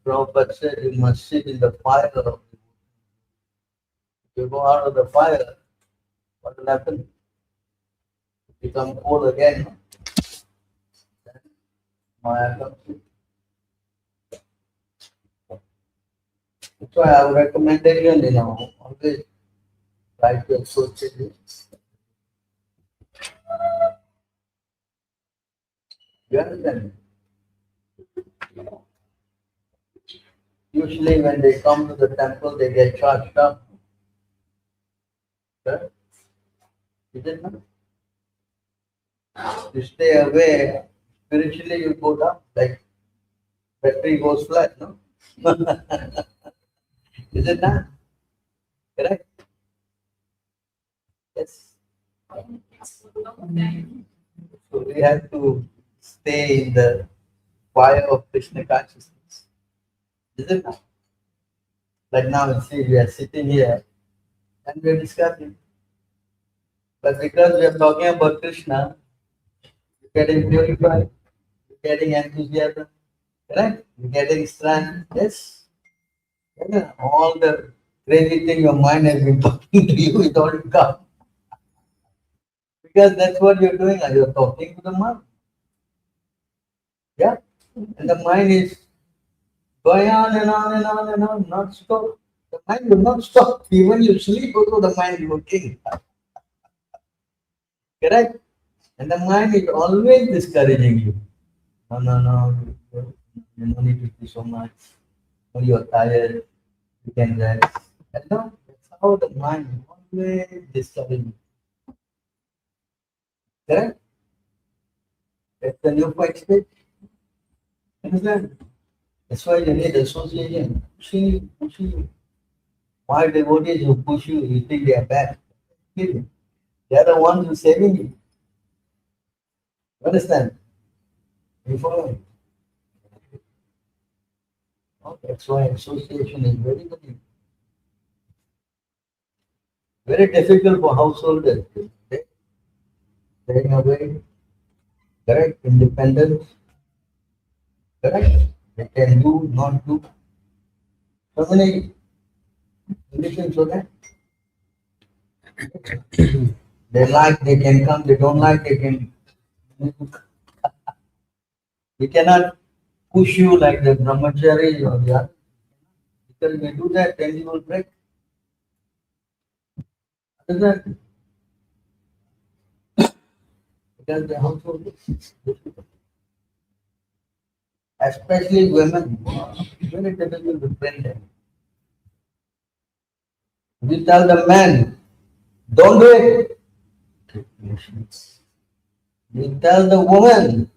Prabhupada said you must sit in the fire of the If you go out of the fire, what will happen? Become cold again. Then Maya comes in. That's why I would recommendation, always try to associate this. You understand? Usually when they come to the temple, they get charged up. Okay? Is it not? You stay away, spiritually you go down, like battery goes flat, no? Is it not? Correct? Yes. So we have to stay in the fire of Krishna consciousness. Isn't it? Like now, see, we are sitting here and we are discussing. But because we are talking about Krishna, we're getting purified, we're getting enthusiasm, correct? We're getting strength. Yes. Yeah, all the crazy thing your mind has been talking to you, it all come. Because that's what you're doing, you're talking to the mind. Yeah. And the mind is going on and on and on and on, not stop. The mind will not stop. Even you sleep, also the mind is working. Correct? And the mind is always discouraging you. No, no, no. You don't need to do so much. When you're tired, you can rest. And no, that's how the mind is always discouraging you. Correct? That's the new fight state. Understand? That's why you need association. Pushing you, pushing you. Why devotees who push you, you think they are bad. Really. They are the ones who are saving you. Understand? You follow me? Oh, that's why association is very, very difficult for householders. Staying away, correct? Independence, correct? They can do, not do. So many conditions for that. They like, they can come. They don't like, they can. We cannot push you like the brahmachari or the other. Because we do that, then you will break. Understand? Because the household is difficult. Especially women, very difficult to train them. We tell the man, don't do it. We tell the woman,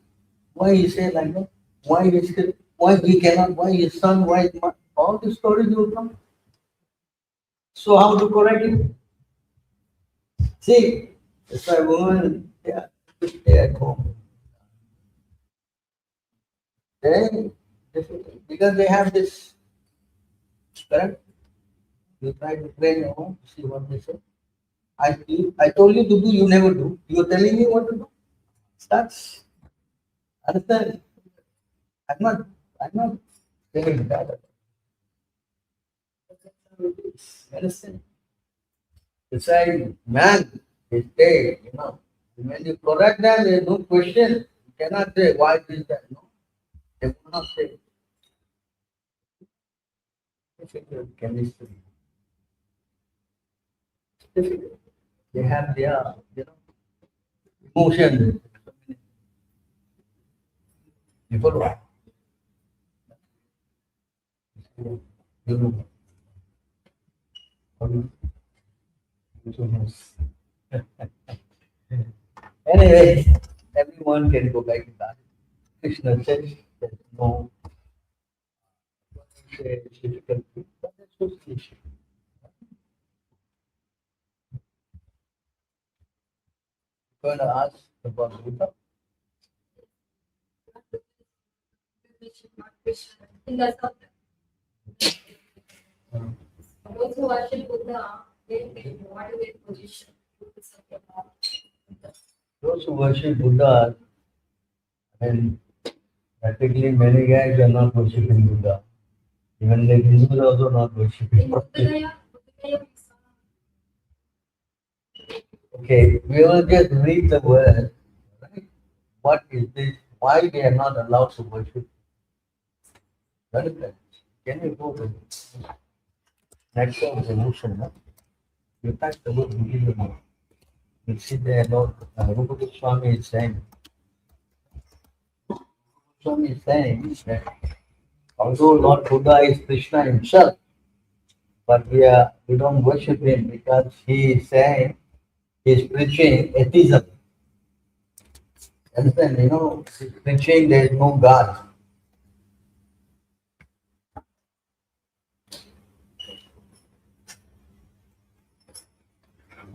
why you say like that? Why we cannot, why his son, why his mother? All the stories will come. So how to correct it? See, that's why women, they are to stay at home. Very difficult because they have this, correct? You try to train your home, see what they say. I told you to do, you never do. You are telling me what to do. That's understand. I'm not saying that. Understand? Decide, man, is paid, you know. When you correct them, there's no question. You cannot say why is that. No, they will not say. Difficult chemistry. Difficult. They have their, emotion. You follow? You know. How do you know? Anyway, everyone can go back to that. Krishna says there's no difficulty, but association. Going to ask about Buddha. In the South, those who worship Buddha, what is their position? Those who worship Buddha, and practically many guys are not worshipping Buddha. Even the Hindus are also not worshipping In Buddha. Buddha, Okay, we will just read the word. Right? What is this? Why they are not allowed to worship? Understand? Can you go to next resolution? No? You fact the word Buddhism. You see there, Lord Rupa Goswami is saying. Goswami is saying that although Lord Buddha is Krishna himself, but we don't worship him because he is saying he's preaching atheism. Understand? You know, he's preaching there is no God.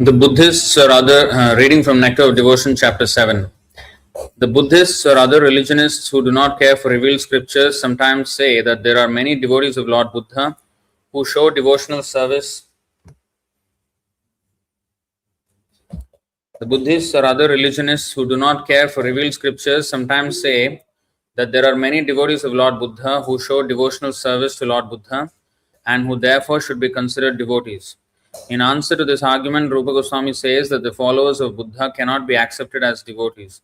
The Buddhists or other, reading from Nectar of Devotion, chapter 7. The Buddhists or other religionists who do not care for revealed scriptures sometimes say that there are many devotees of Lord Buddha who show devotional service. The Buddhists or other religionists who do not care for revealed scriptures sometimes say that there are many devotees of Lord Buddha who show devotional service to Lord Buddha and who therefore should be considered devotees. In answer to this argument, Rupa Goswami says that the followers of Buddha cannot be accepted as devotees.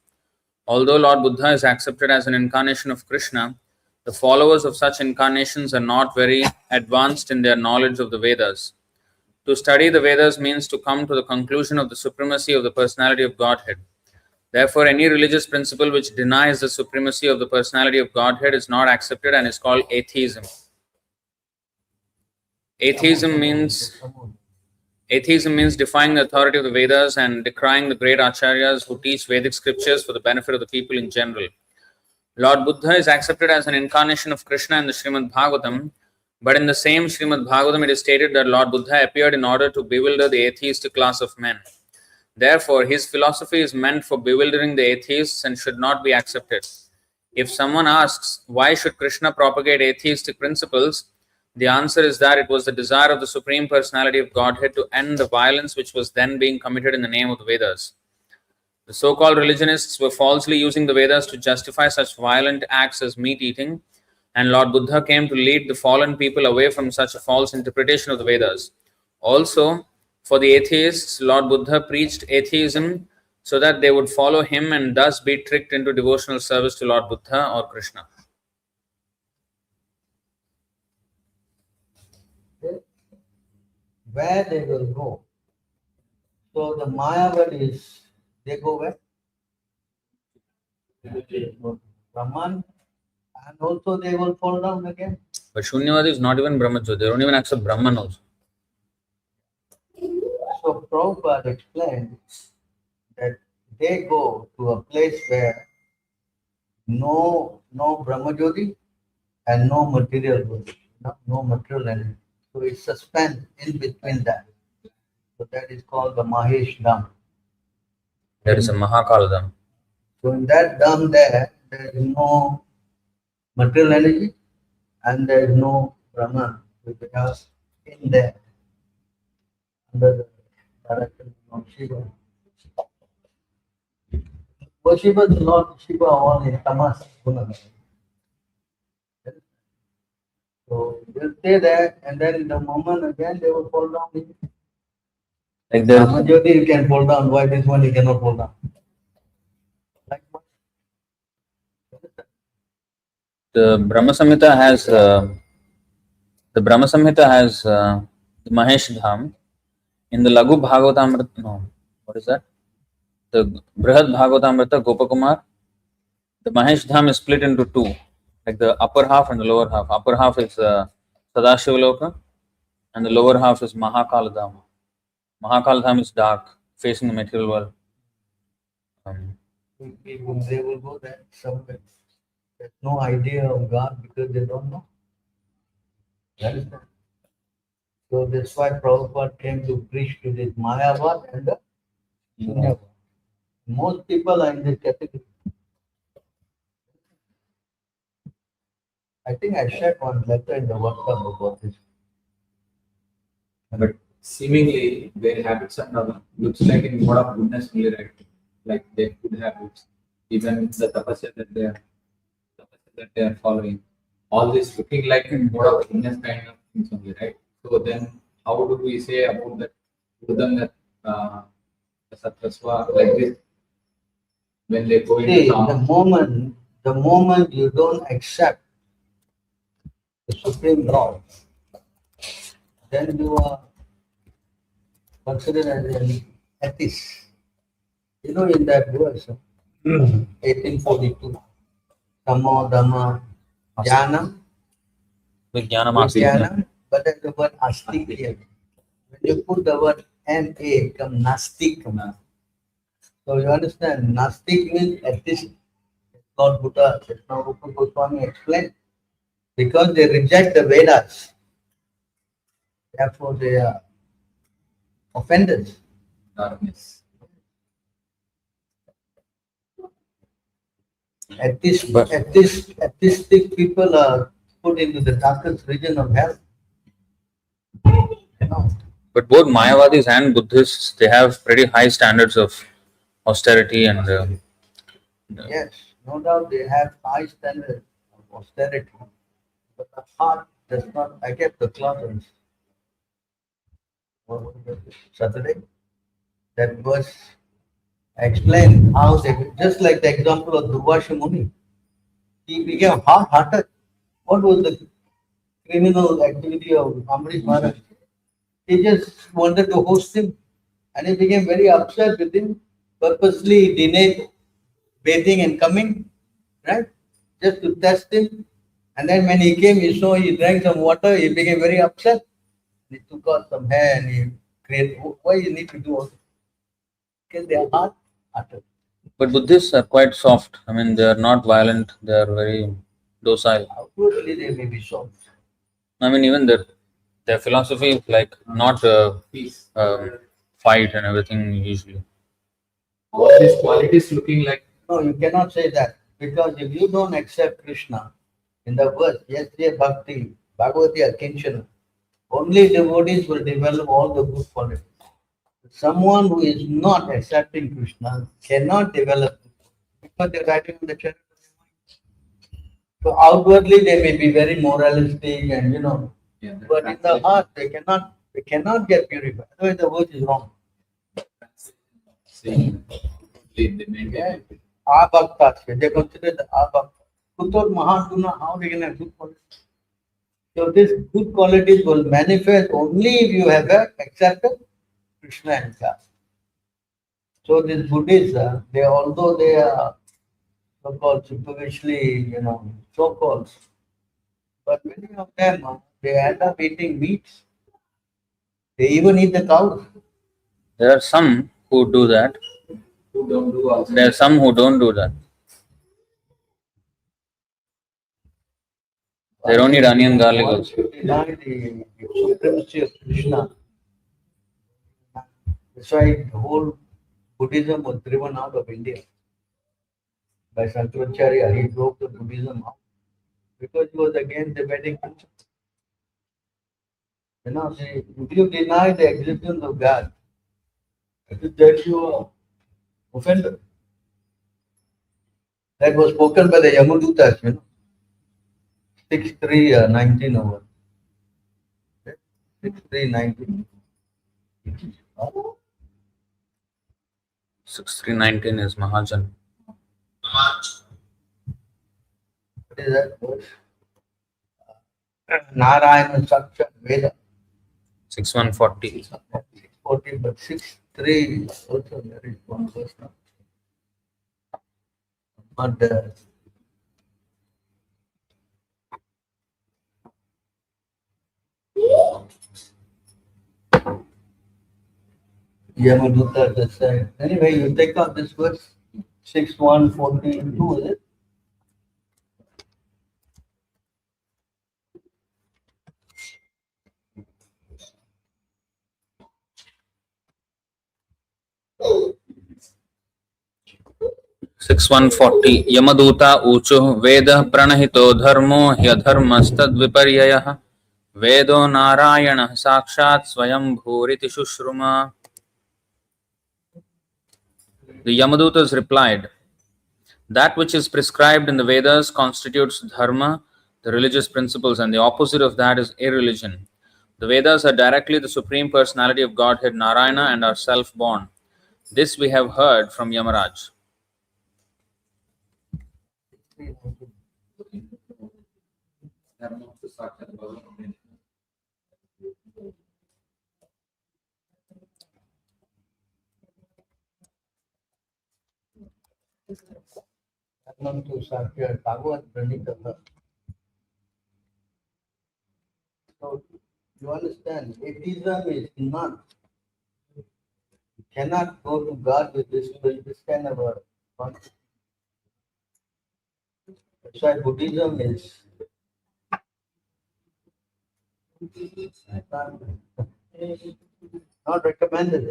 Although Lord Buddha is accepted as an incarnation of Krishna, the followers of such incarnations are not very advanced in their knowledge of the Vedas. To study the Vedas means to come to the conclusion of the supremacy of the personality of Godhead. Therefore, any religious principle which denies the supremacy of the personality of Godhead is not accepted and is called atheism. Atheism means defying the authority of the Vedas and decrying the great acharyas who teach Vedic scriptures for the benefit of the people in general. Lord Buddha is accepted as an incarnation of Krishna in the Srimad Bhagavatam, but in the same Srimad Bhagavatam it is stated that Lord Buddha appeared in order to bewilder the atheistic class of men. Therefore, his philosophy is meant for bewildering the atheists and should not be accepted. If someone asks, why should Krishna propagate atheistic principles? The answer is that it was the desire of the Supreme Personality of Godhead to end the violence which was then being committed in the name of the Vedas. The so-called religionists were falsely using the Vedas to justify such violent acts as meat eating, and Lord Buddha came to lead the fallen people away from such a false interpretation of the Vedas. Also, for the atheists, Lord Buddha preached atheism so that they would follow him and thus be tricked into devotional service to Lord Buddha or Krishna. Where they will go. So the Mayavadis, they go where? Brahman, and also they will fall down again. But Shunyavadi is not even Brahmacharya. They don't even accept Brahman also. So Prabhupada explained that they go to a place where no Brahmajyoti and no material body, no material energy. So it's suspended in between that. So that is called the Mahesh Dham. There is a Mahakal Dham. So in that Dham there is no material energy and there is no Brahman, which are in there under the direction of Shiva. Shiva is not Shiva only Tamas Guna. So they'll stay there and then in the moment again they will fall down. Like there, Brahmajyoti you can fall down, why this one you cannot fall down? Like what? the Brahma Samhita has the Mahesh Dham. In the Laghu Bhagavatamrita, no, what is that? The Brihad Bhagavatamrita, Gopakumar, the Mahesh Dham is split into two, like the upper half and the lower half. Upper half is Sadashivaloka and the lower half is Mahakal Dham. Mahakal Dham is dark, facing the material world. They will go there somewhere. There's no idea of God because they don't know. Understand? So that's why Prabhupada came to preach to this Mayavad and the Shunyavad. Most people are in this category. I think I shared one letter in the workshop about this. But seemingly their habits are looks like in mode of goodness only, right? Like their good habits, even the tapasya that they are following, all this looking like in mode of goodness kind of things only, right? So then, how do we say about that Buddha that the Satvasva like this when they go into See, town? the moment you don't accept the Supreme Lord, then you are considered as an atheist. You know, in that verse, 1842, Tamo Dhamma Jnanam, Vijnanam, but there's the word Astik here. When you put the word N-A, come Nastik. So you understand, Nastik means atheist. Lord Buddha, Rupa Goswami explained, because they reject the Vedas, therefore they are offenders. darkness. Atheistic people are put into the darkest region of hell. You know, But both Mayavadis and Buddhists, they have pretty high standards of austerity and yes, no doubt they have high standards of austerity, but the heart does not. I kept the classes Saturday. That verse explain how they, just like the example of Durvasha Muni, he became hard-hearted. What was the criminal activity of Amrish Maharaj? He just wanted to host him, and he became very upset with him, purposely delayed bathing and coming, right? Just to test him. And then when he came, he saw he drank some water, he became very upset. He took out some hair and he created, why you need to do all this? Because they are hard-hearted. but Buddhists are quite soft. I mean, they are not violent. They are very docile. Outwardly, they may be soft. I mean, even their philosophy is like not Peace. fight and everything usually. What these qualities looking like? No, you cannot say that because if you don't accept Krishna in the verse, yes, dear Bhakti, Bhagavati Akinchana, only devotees will develop all the good qualities. Someone who is not accepting Krishna cannot develop because they're writing on the chariot. So outwardly they may be very moralistic and Yeah, but in the heart they cannot get purified. Otherwise the verse is wrong. Saying they maintain Yeah. it. Abhakta, they consider the abhakta. Kutor Mahaguna, how they can have good qualities? So these good qualities will manifest only if you have accepted Krishna and God. So these Buddhists, they although they are so-called superficially, so-called, but many of them they end up eating meats. They even eat the cows. There are some who do that. Who don't do also. There are some who don't do that. They don't eat onion, garlic Once also. you deny the supremacy of Krishna, that's why the whole Buddhism was driven out of India by Shankaracharya. He drove the Buddhism out because he was against the Vedic principle. If you deny the existence of God, then you are offended. That was spoken by the Yamadutas, 6319 over. 6319. 6319 is Mahajan. What is that verse? Narayana Saksha Veda. 6140. 640, but 63 also there is one verse now. But Yamaduta just said, anyway, you take out this verse 6142, is it? Six 140 Yamaduta Uchu Veda Pranahito Dharmo Hyadharmastad Viparyayah Vedo Narayana Sakshat Swayam Bhuriti Shushruma. The Yamadutas replied, that which is prescribed in the Vedas constitutes dharma, the religious principles, and the opposite of that is irreligion. The Vedas are directly the Supreme Personality of Godhead Narayana and are self-born. This we have heard from Yamaraj. Dharma to Sakshat Bhagavan. Atman to Sakya Bhagavad Pranitata. So you understand, atheism is not, you cannot go to God with this kind of a concept. That's why Buddhism is not recommended,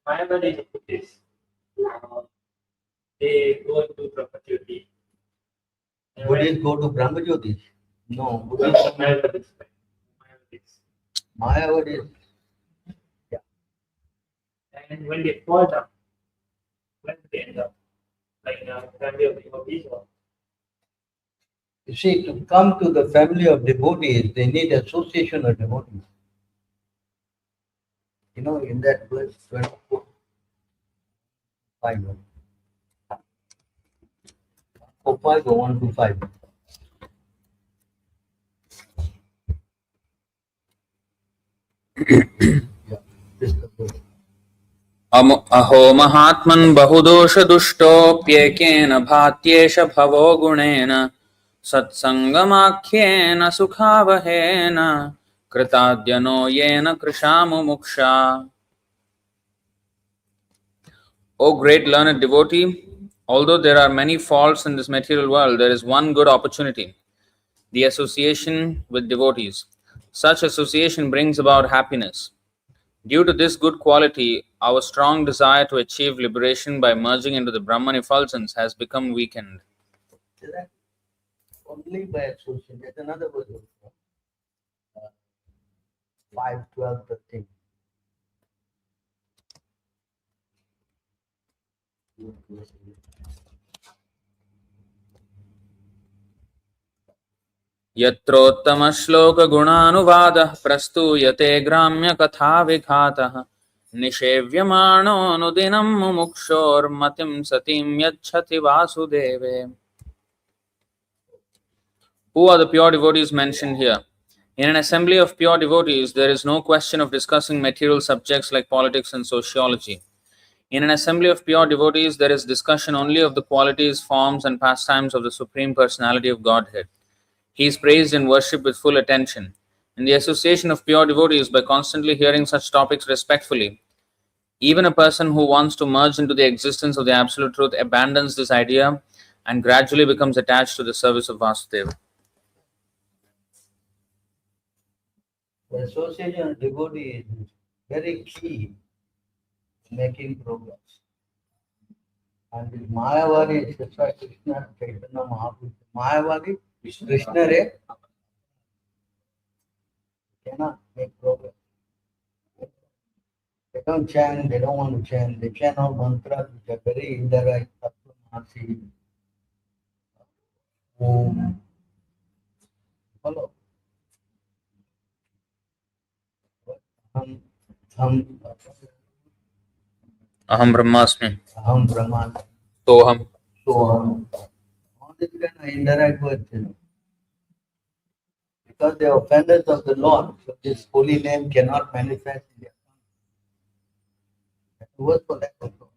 Mayavadi Buddhists, they go into perpetuity. And when- Buddhists go to Brahmajyoti? No, Buddhists, Mayavadis. Mayavadis. And when they fall down, when do they end up? Like family of devotees or You see, to come to the family of devotees, they need association of devotees. You know, in that verse 24, 5. 5 or 1 to 5. Yeah, this is the verse. अहो महात्मन् बहुदोषदुष्टोऽप्येकेन भात्येष भवो गुणेन सत्सङ्गमाख्येन सुखावहेन कृताद्यनो येन कृशामुमुक्षा. O great learned devotee, although there are many faults in this material world, there is one good opportunity: the association with devotees. Such association brings about happiness. Due to this good quality, our strong desire to achieve liberation by merging into the Brahman effulgence has become weakened. See that? Only by association. There's another verse also. 5, 12, 13. यत्रोत्तमश्लोकगुणानुवादः प्रस्तूयते ग्राम्यकथाविघातः निषेव्यमाणोऽनुदिनं मुमुक्षोर्मतिं सतीं यच्छति वासुदेवे. Who are the pure devotees mentioned here? In an assembly of pure devotees, there is no question of discussing material subjects like politics and sociology. In an assembly of pure devotees, there is discussion only of the qualities, forms, and pastimes of the Supreme Personality of Godhead. He is praised and worshipped with full attention. In the association of pure devotees, by constantly hearing such topics respectfully, even a person who wants to merge into the existence of the Absolute Truth abandons this idea and gradually becomes attached to the service of Vasudeva. The association of devotees is very key in making progress. And with Mayavadi, that's why Krishna, Chaitanya Mahaprabhu, Mayavadi, Krishna Re, cannot make progress. They don't chant, they don't want to chant, they chant all mantras which are very indirect, Tattvamasi, Om. Follow. Aham, Aham Brahmasmi. Aham Brahman, Soham. Soham. All these kind of indirect words, you know. Because they are offenders of the Lord, so this holy name cannot manifest in their tongue. That's the word for that also.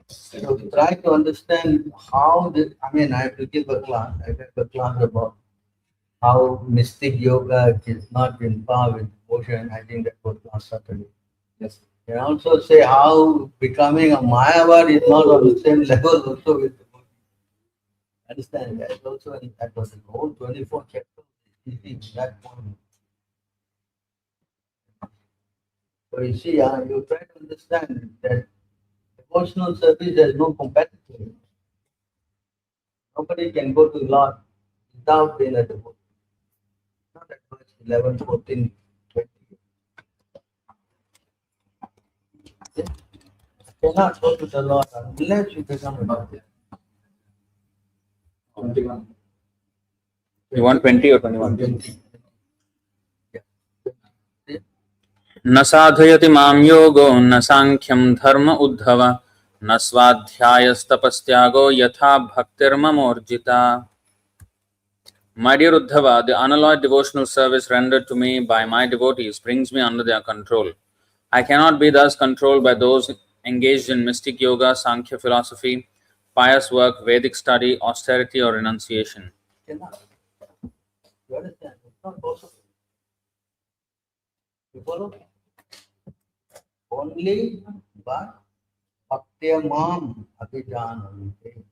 So try to understand how this, I mean, I have to give a class. I gave a class about how mystic yoga is not in power with devotion. I think that was last Saturday. Yes. And also say how becoming a Mayavad is not on the same level also with devotion. Understand that also, and that was the whole 24 chapters. That point. So you see, you try to understand that devotional service has no competitor. Nobody can go to Lord without being a devotee. Not at verse 11, 14, 20. You cannot go to the Lord unless you become a devotee. 21. You want 20 or 21? 20. Yeah. न साधयति मां योगो न सांख्यं धर्म उद्धव न स्वाध्यायस्तपस्त्यागो यथा भक्तिर्ममोर्जिता. My dear Uddhava, the unalloyed devotional service rendered to me by my devotees brings me under their control. I cannot be thus controlled by those engaged in mystic yoga, Sankhya philosophy, pious work, Vedic study, austerity, or renunciation. Cannot. You understand? It's not possible. You follow? Only but Bhaktyamam Abhijanante.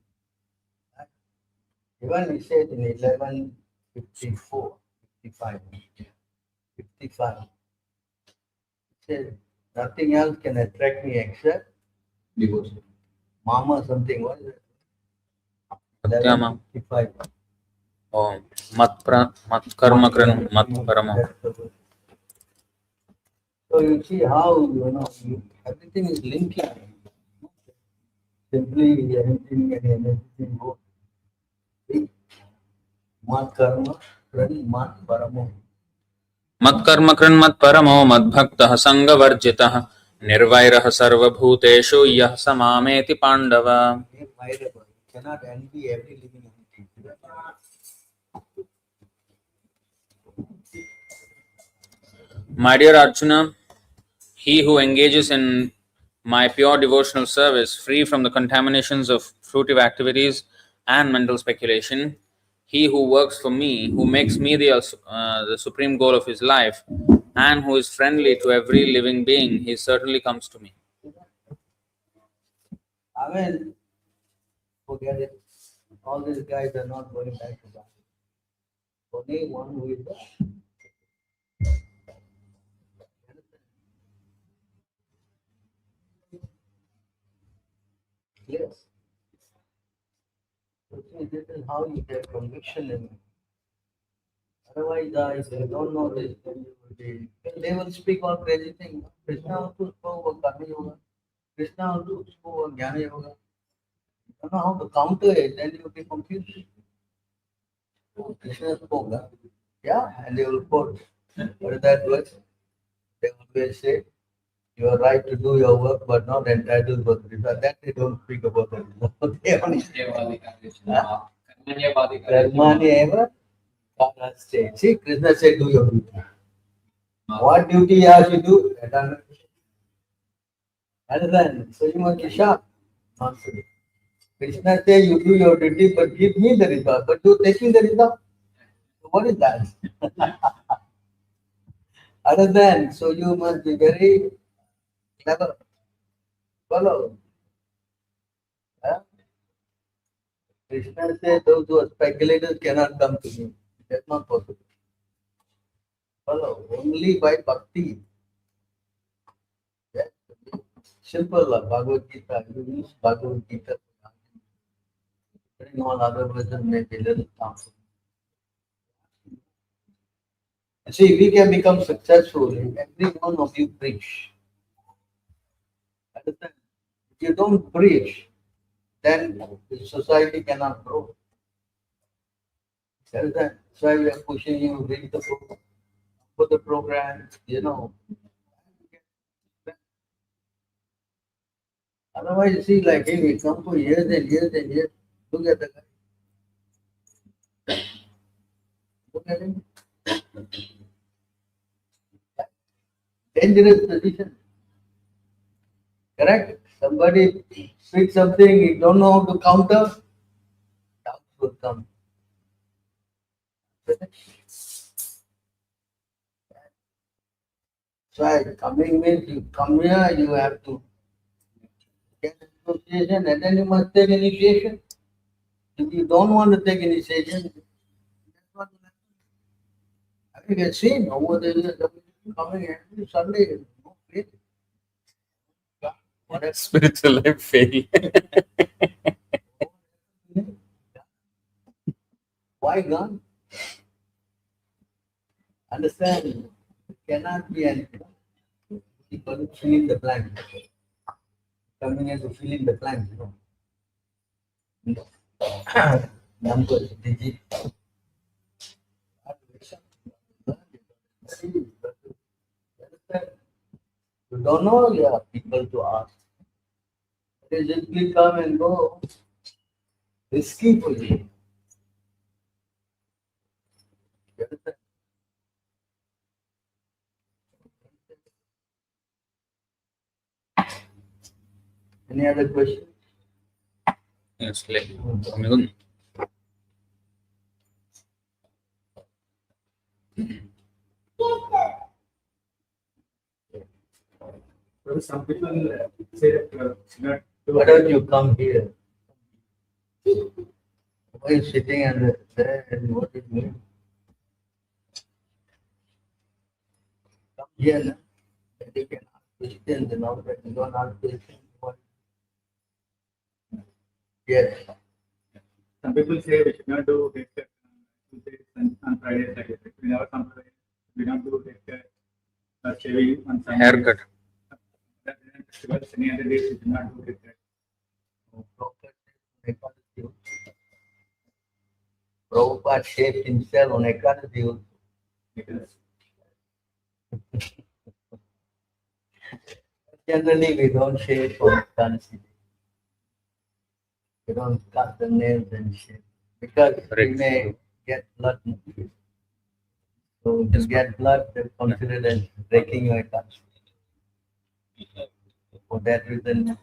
Even he said in 11, 54, 55. 55. Said, nothing else can attract me except Devotion. mama something. What is it? Satyama. 55. Om. Matkarma kran matparamo. So you see how, everything is linking. Simply anything and everything goes. Mat karma, pran mat paramo. मत्कर्म कृन्मत्परमो मद्भक्तः संगवर्जितः निर्वैरः सर्वभूतेषु यः स मामेति Pandava. Admirable. You cannot envy every living entity. My dear Arjuna, he who engages in my pure devotional service, free from the contaminations of fruitive activities and mental speculation, he who works for me, who makes me the supreme goal of his life, and who is friendly to every living being, he certainly comes to me. I mean, forget it. All these guys are not going back to that. Only one who is there. Yes. So see, this is how you get conviction in it. Otherwise, if they don't know this, then they will speak all crazy things. Krishna also spoke about Karma Yoga. Krishna also spoke about Jnana Yoga. You don't know how to counter it, then you will be confused. Krishna spoke, huh? Yeah, and they will quote. What is that word? They always say, you are right to do your work, but not entitled for the result. That they don't speak about the result. They only say, Karmani eva karaste. See, Krishna said, do your duty. What duty you have to do? Understand? So you must be sharp. Nonsense. Krishna said, you do your duty, but give me the result. But you taking the result. So what is that? Understand? So you must be very clever. Follow. Huh? Krishna said, those who are speculators cannot come to me. That's not possible. Follow. Only by bhakti. Yes. Simple, Bhagavad Gita. You use Bhagavad Gita. All other versions may be a little harmful. See, we can become successful if every one of you preach. Understand? If you don't preach, then the society cannot grow. Understand? That's why we are pushing you, read the book, put the program, Otherwise, you see, like, hey, we come for years and years and years. Look at the guy. Look at him. Dangerous position. Correct? Somebody speaks something, you don't know how to counter, doubts will come. So coming means you come here, you have to get association and then you must take initiation. If you don't want to take initiation, that's what will happen. I mean, you can see over the years, coming every Sunday, no faith. Whatever. Spiritual life fail. Why gone? Understand? It cannot be anything. People fill in the blank. Coming here to fill in the blank, Numbers, digit. You don't know, you have people to ask. They simply come and go. Risky for you. You understand? Any other question? Yes, like, Some people say that not Why don't you come here? Why are you sitting and there and what it means? Yeah, no? That you can ask questions and all that. You don't ask questions. What? Yes. Some people say we should not do haircut on Tuesdays and on Fridays like that. We never complain. We don't do haircut or shaving on Sundays. Haircut. Festivals, any other days we should not do haircut. Prabhupada shaved himself on Ekadasi also. Because Generally, we don't shave on Ekadasi. We don't cut the nails and shave because we Correct. may get blood. So to get blood, they consider as breaking your Ekadasi. For that reason,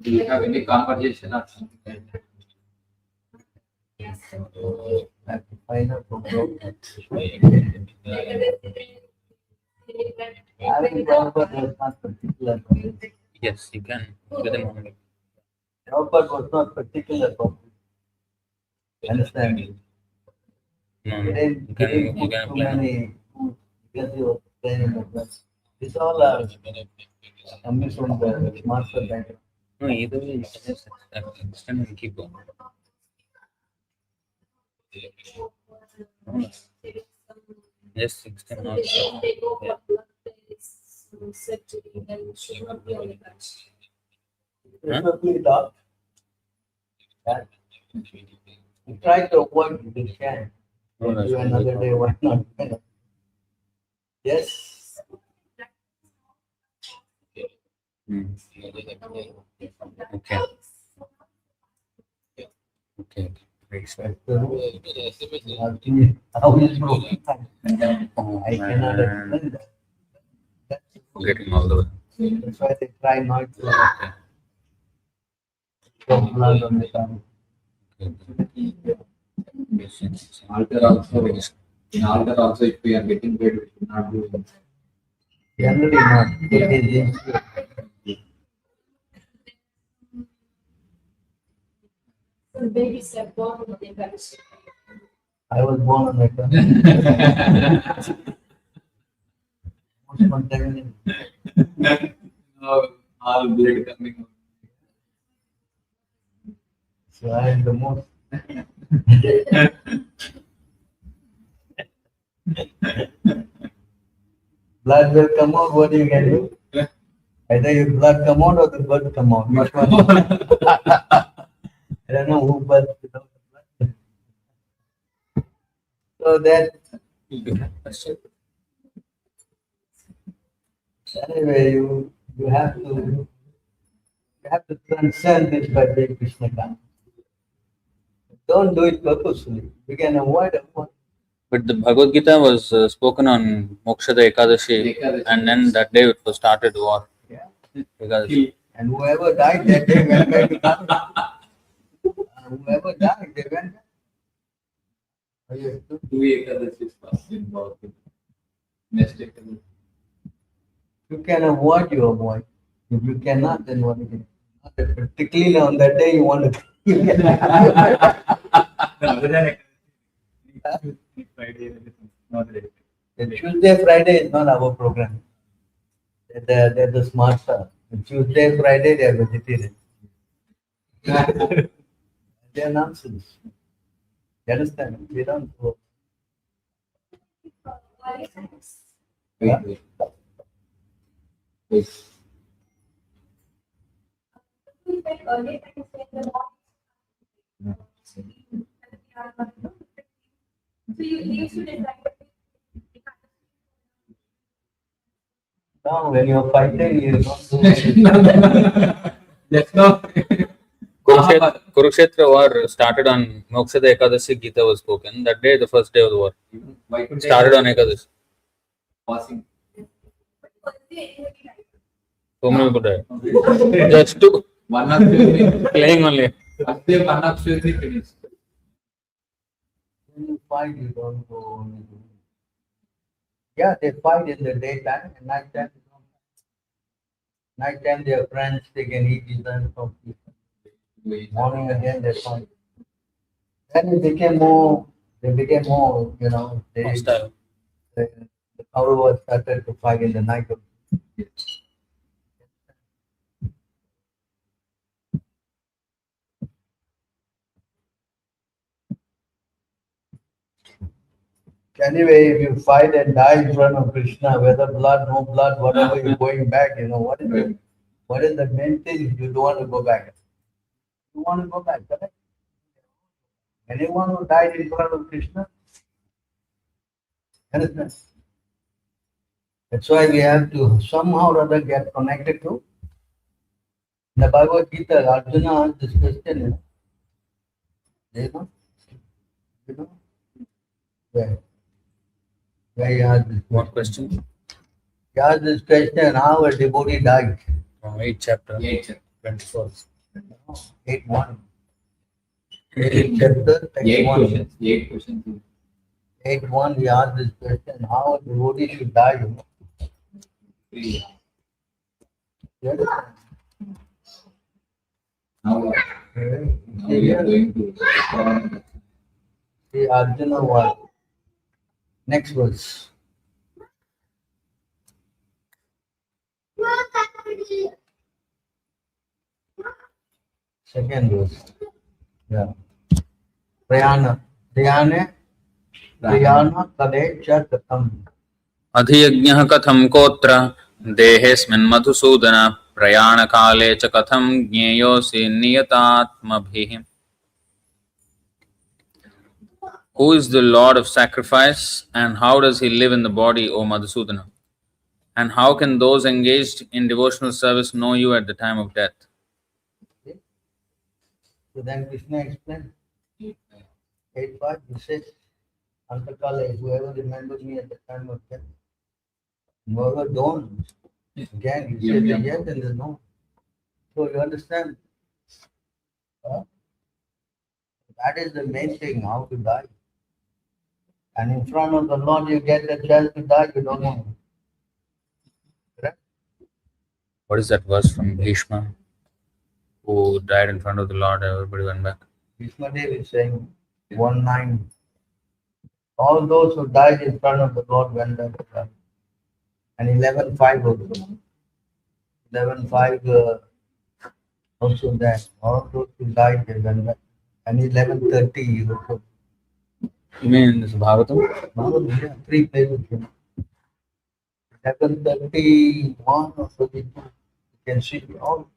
Do you have any conversation or something like that? I have to find out from Prabhupada. I think Prabhupada was not particular for this. Yes, you can. With him only. Prabhupada was not particular for this. Understand me? No, He no. didn't, You he can, didn't you put can too apply. many foods because he was planning the class. This all are coming from the master background. No, either way, you can just extend and keep going. No, just extend out. Yeah. Preferably dark. That you try to avoid if you can. No, that's Do another day, why not? Yes. Hmm. Okay. Okay. Great. That's the rule. How is it? Oh, I cannot man. explain that. Forgetting all the way. That's why they try not to show blood on the tongue. Altar also, in altar also, if we are getting paid, we should not do it. Generally not. It is The babies are born with the infection. I was born on that tongue. Most contaminated. All blood coming out. So I am the most. Blood will come out, what you can do? Either your blood come out or the blood come out. Which one? I don't know who birth without the blood. So that anyway, you have to transcend this by the Krishna consciousness. Don't do it purposefully. You can avoid it. But the Bhagavad Gita was spoken on Mokshada Ekadashi, and then that day it was started war. Yeah. Ekadashi. And whoever died that day went back to Kata. Whoever died, they went back. Oh, yes. Two Ekadashis passed in Bhagavad Gita. Next Ekadashi. You can avoid, you avoid. If you cannot, then what you can? Particularly on that day, you want to. You can. other than Friday, not the The Tuesday, Friday is not our program. They're the smart stuff. The Tuesday, Friday, they are vegetarian. They are nonsense. You understand? We don't go. Wait. So you used to decide. Now, when you're fighting, you don't do it. Let's not. Kurukshetra war started on Mokshada Ekadashi, Gita was spoken. That day, the first day of the war. Why couldn't Started on Ekadashi. passing? So many people died. Just to One of the playing only. first day, one of the finished. When you fight, you don't go only do it. Yeah, they fight in the daytime and nighttime. They don't fight. Nighttime, they are friends, they can eat each other from people. Morning again, they fight. And it became more, they became more, Hostile. the Kauravas started to fight in the night. Anyway, if you fight and die in front of Krishna, whether blood, no blood, whatever, you're going back, what is the main thing? You don't want to go back. You want to go back, correct? Anyone who died in front of Krishna, understand? That's why we have to somehow or other get connected to. In the Bhagavad Gita, Arjuna asked this question, you know, where he asked this What question. question? He asked this question, how a devotee died. From 8th chapter. 24. 8.1. 8th chapter, text 8 1. questions. 8 questions. 8.1, he asked this question, how a devotee should die, Three. You understand? Now we are going to See, Arjuna what? Next verse. Second verse. Yeah. Prayana. Prayana kale cha katam. अधियज्ञः कथं कोत्र देहेऽस्मिन् मधुसूदन प्रयाणकाले च कथं ज्ञेयोऽसि नियतात्मभिः. Who is the Lord of sacrifice and how does he live in the body, O Madhusudana? And how can those engaged in devotional service know you at the time of death? So then Krishna explained. 8.5, he says, Antakale, whoever remembers me at the time of death, whoever don't, again, he says the yes and the no. So you understand? Huh? That is the main thing, how to die. And in front of the Lord, you get the chance to die, you don't know. Correct? What is that verse from Bhishma, who died in front of the Lord? Everybody went back. Bhishma Dev is saying 1.9. All those who died in front of the Lord went back to God. And 11.5 also. 11.5 also that. All those who died, they went back. And 11.30 also. You mean in this Bhagavatam? Yeah, 3 pages. 11.31 or 32. You can see all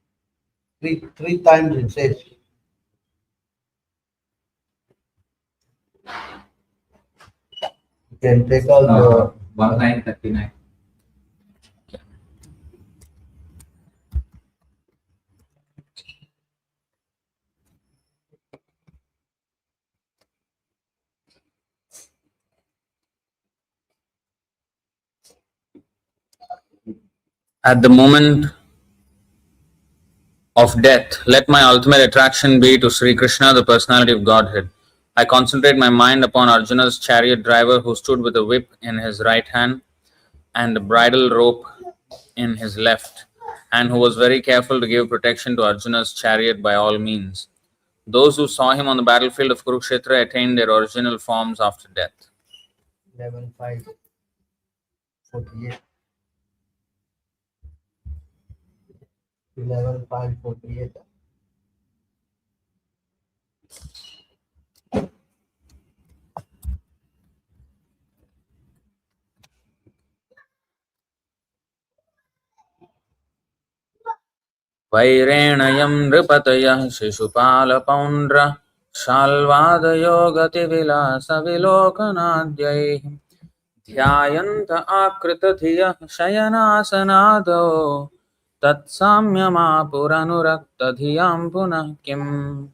three times it says. You can take out the 1939. At the moment of death, let my ultimate attraction be to Sri Krishna, the personality of Godhead. I concentrate my mind upon Arjuna's chariot driver who stood with a whip in his right hand and a bridle rope in his left, and who was very careful to give protection to Arjuna's chariot by all means. Those who saw him on the battlefield of Kurukshetra attained their original forms after death. 11.5.48. 11.5.48. वैरेणयं नृपतयः शिशुपालपौण्ड्र शाल्वादयो गतिविलासविलोकनाद्यैः ध्यायन्त आकृतधियः शयनासनादौ तत्साम्यमापुरनुरक्तधियां पुनः किम्.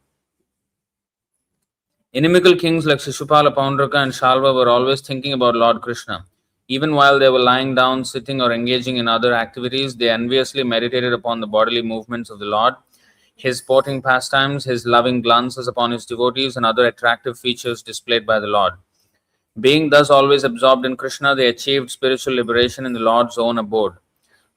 Inimical kings like Shishupala, Paundraka and Shalva were always thinking about Lord Krishna. Even while they were lying down, sitting, or engaging in other activities, they enviously meditated upon the bodily movements of the Lord, his sporting pastimes, his loving glances upon his devotees, and other attractive features displayed by the Lord. Being thus always absorbed in Krishna, they achieved spiritual liberation in the Lord's own abode.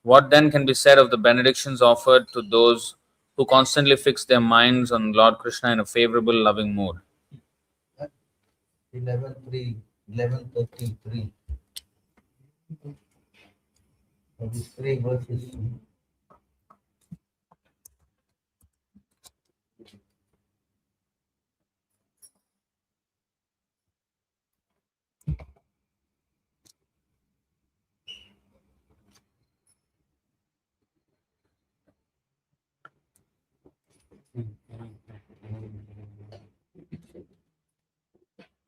What then can be said of the benedictions offered to those who constantly fix their minds on Lord Krishna in a favorable, loving mood? 11:33. These 3 verses.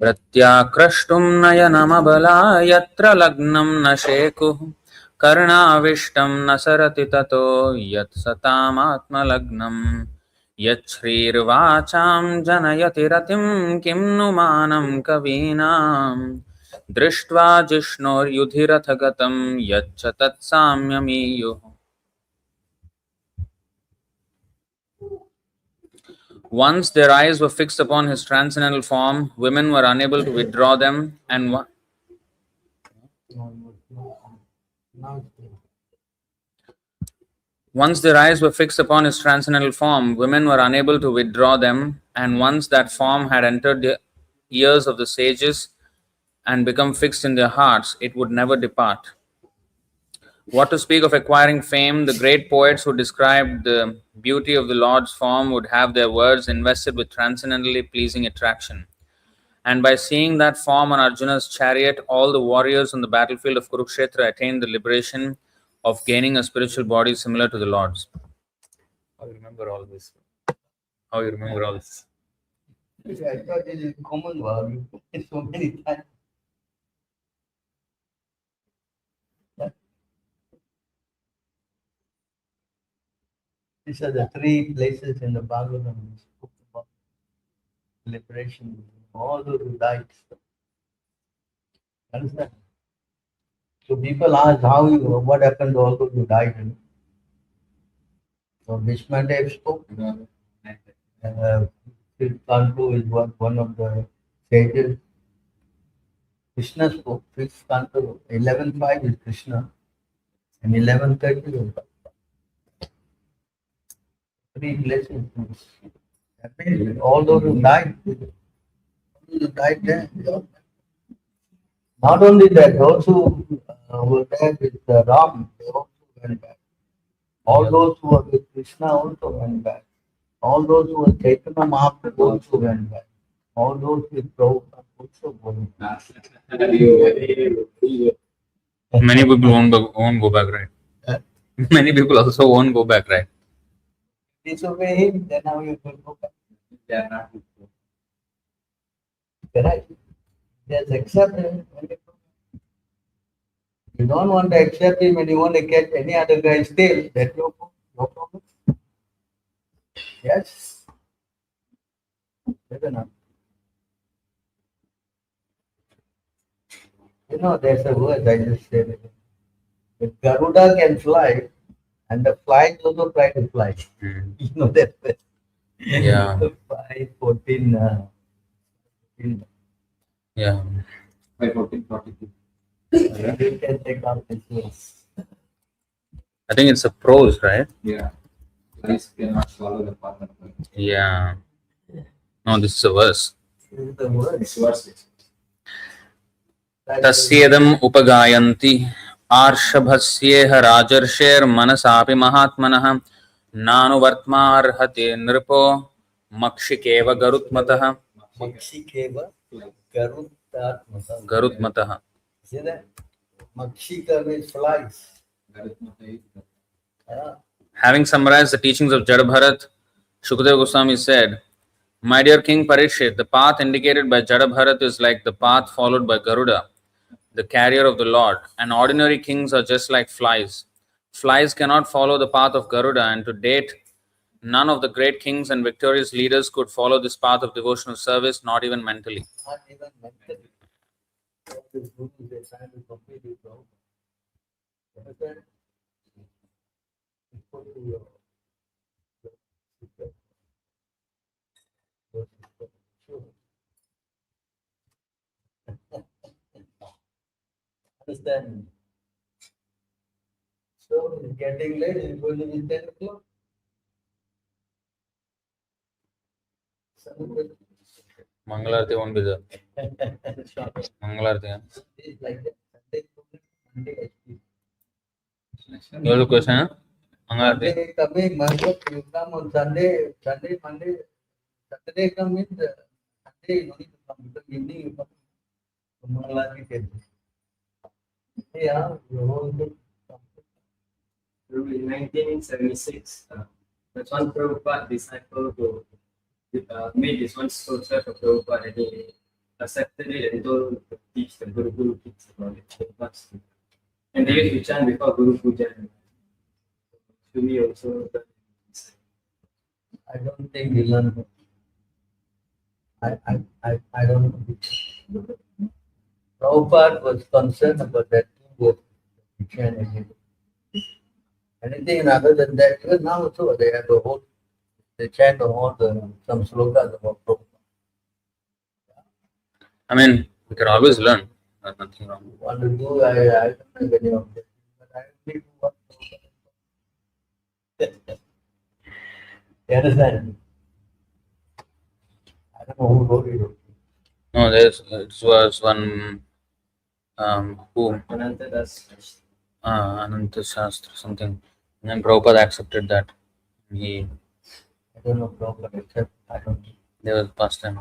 प्रत्याक्रष्टुं नयनमबला यत्र लग्नं न शेकुः कर्णाविष्टं न सरति ततो यत्सतामात्मलग्नम् यच्छ्रीर्वाचां जनयति रतिं किं नु मानं कवीनां दृष्ट्वा जिष्णोर्युधिरथ गतं यच्च तत्साम्यमीयुः. Once their eyes were fixed upon his transcendental form, women were unable to withdraw them, and once their eyes were fixed upon his transcendental form, women were unable to withdraw them, and once that form had entered the ears of the sages and become fixed in their hearts, it would never depart. What to speak of acquiring fame? The great poets who described the beauty of the Lord's form would have their words invested with transcendently pleasing attraction. And by seeing that form on Arjuna's chariot, all the warriors on the battlefield of Kurukshetra attained the liberation of gaining a spiritual body similar to the Lord's. How you remember all this? How you remember all this? I thought it is common word. So many times. These are the 3 places in the Bhagavatam which spoke about liberation. All those who died. Understand? So people ask what happened to all those who died. So Bhishmadev spoke. Kanpu is one of the sages. Krishna spoke. 5th Kanpu, 11:5 is Krishna, and 11:30 is 3 blessings. That means all those who died there. Not only that, those who were there with Ram, they also went back. All those who were with Krishna also went back. All those who were Chaitanya Mahaprabhu also went back. All those with Prabhupada also went back. Many people won't go back, right? Many people also won't go back, right? Disobey him, then how you will go back? They are not good. Correct? Just accept him. You don't want to accept him and you want to catch any other guy's tail, that's your problem. Yes. Fair enough. There's a word I just said. The Garuda can fly, and the flies also try to fly. You know that word. Yeah. 5:14. Yeah. By 1442. You can take out this verse. I think it's a prose, right? Yeah. Flies cannot swallow the path of life. Yeah. No, this is a verse. This is the word. It's worse. तस्येदम् उपगायन्ति आर्षभस्येह राजर्षेर्मनसापि महात्मनः नानुवर्त्मार्हति नृपो मक्षिकेव गरुत्मतः. Makshikeva Garudatmata. गरुत्मतः. See that? Makshika means flies. Having summarized the teachings of Jadabharat, Shukadeva Goswami said, "My dear King Parikshit, the path indicated by Jadabharat is like the path followed by Garuda, the carrier of the Lord, and ordinary kings are just like flies. Flies cannot follow the path of Garuda, and to date, none of the great kings and victorious leaders could follow this path of devotional service, not even mentally." Not even mentally. All these gurus, they're trying to complete it wrong. Understand? It's put to your- Sure. Understand? So it's getting late, it's going to be 10 o'clock. Mangalarti won't be there. Mangalarti. Yeah. It's like that. Sunday program, Monday I speak. You have a question? Huh? Mangalarti. Monday coming, Monday you come on Sunday, Monday, Saturday come in the Sunday you need to come because evening you come to Mangalati temple. Yeah, you whole day. In 1976, that's one Prabhupada disciple who made this one sculpture for Prabhupada and he accepted it and told to teach the Guru kids about it. And they used to chant before Guru Puja. To me also. I don't think we learn. I don't know. Prabhupada was concerned about that two words, Christianity. Anything other than that, even now also they have the whole, they chant all the some slokas about Prabhupada. I mean, we can always learn. There's nothing wrong. Want to do, I don't have any of that. But I only do what Prabhupada. You understand? I don't know who wrote it. No, it was one who Ananta Shastra something. And then Prabhupada accepted that. He I don't know Prabhupada except I don't know. there was past time.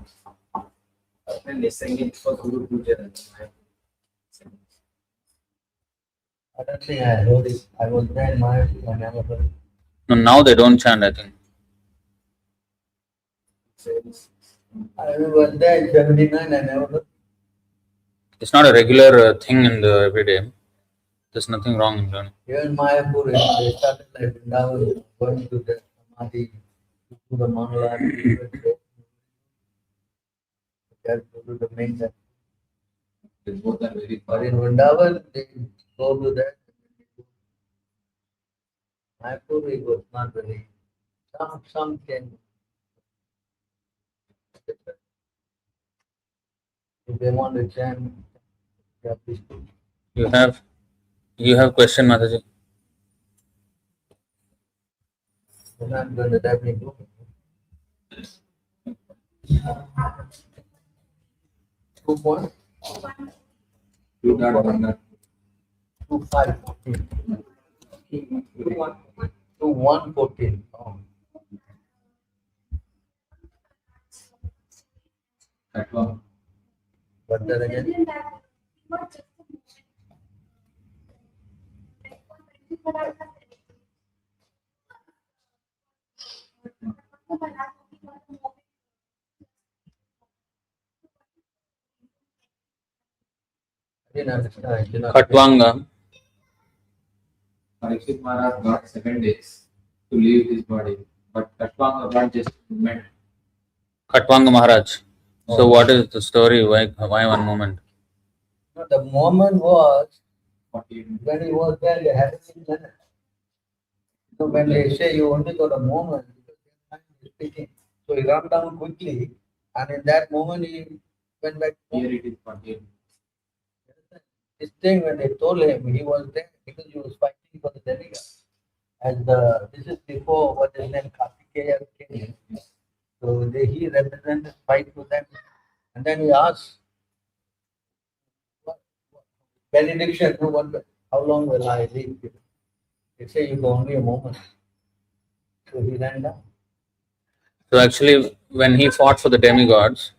And they sang it for Guru Puja. I don't think I heard it. I was there in my I never heard it. No, now they don't chant, I think. I was there in 79, I never heard. It's not a regular thing in the everyday. There's nothing wrong in learning. Even Mayapur, they started like Vrindavan, going to the Samadhi, to the Mangala, they have to do the main thing. Both are very But in Vrindavan, they go to that. Mayapur, it was not very. Some can. If they want to chant, they have to speak. You have question, Mataji? They're not going to let me do it. 2.1, 2.514. 2.114. Oh. that one. But then again, I didn't understand. I did not get- Khatwanga. Parikshit Maharaj got 7 days to leave his body, but Katwanga got just a moment. Khatwanga Maharaj. So Oh. what is the story? Why one moment? No, the moment was 48 minutes. when he was there, they hadn't seen that. So when they say you only got a moment, because your mind is speaking. So he ran down quickly, and in that moment he went back. Here it is 48 minutes. This thing when they told him he was there because he was fighting for the demigod. And this is before what is named Kartikeya came in. So he represented fight for them. And then he asked, benediction, how long will I live? They say you got only a moment. So he ran down. So actually, when he fought for the demigods,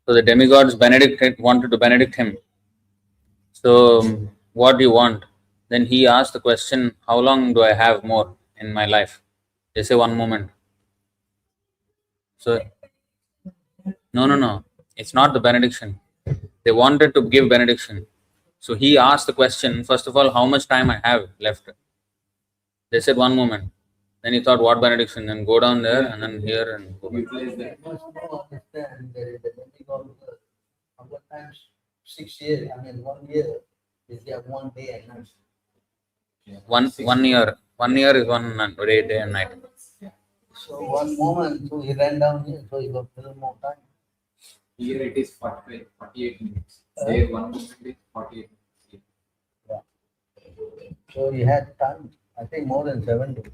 so the demigods wanted to benedict him. So what do you want? Then he asked the question, how long do I have more in my life? They say 1 moment. So no. It's not the benediction. They wanted to give benediction. So he asked the question, first of all, how much time I have left? They said 1 moment. Then he thought, what benediction? Then go down there and then here and go back. Utilize that. You must know, understand that the demigod, couple times 6 years, 1 year, is there 1 day and night. One year. 1 year is one day and night. So 1 moment, so he ran down here, so he got a little more time. Here it is 48 minutes. There 1 moment is 48 minutes. So he had time, I think more than 7 days.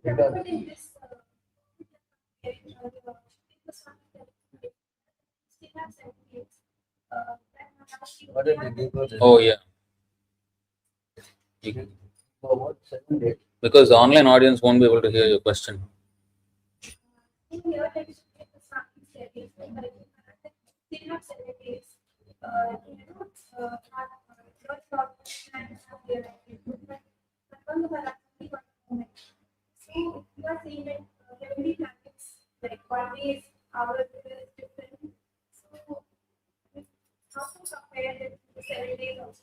Because have 7 days. What did they give her? Oh, yeah. You- For what, 7 days? Because the online audience won't be able to hear your question. In here, like, the starting series, like, still have 7 days. You know, have your problem and have your improvement. But on the variety of moment. So you are saying that heavenly planets, like one day is our is different. So how to compare it to 7 days also?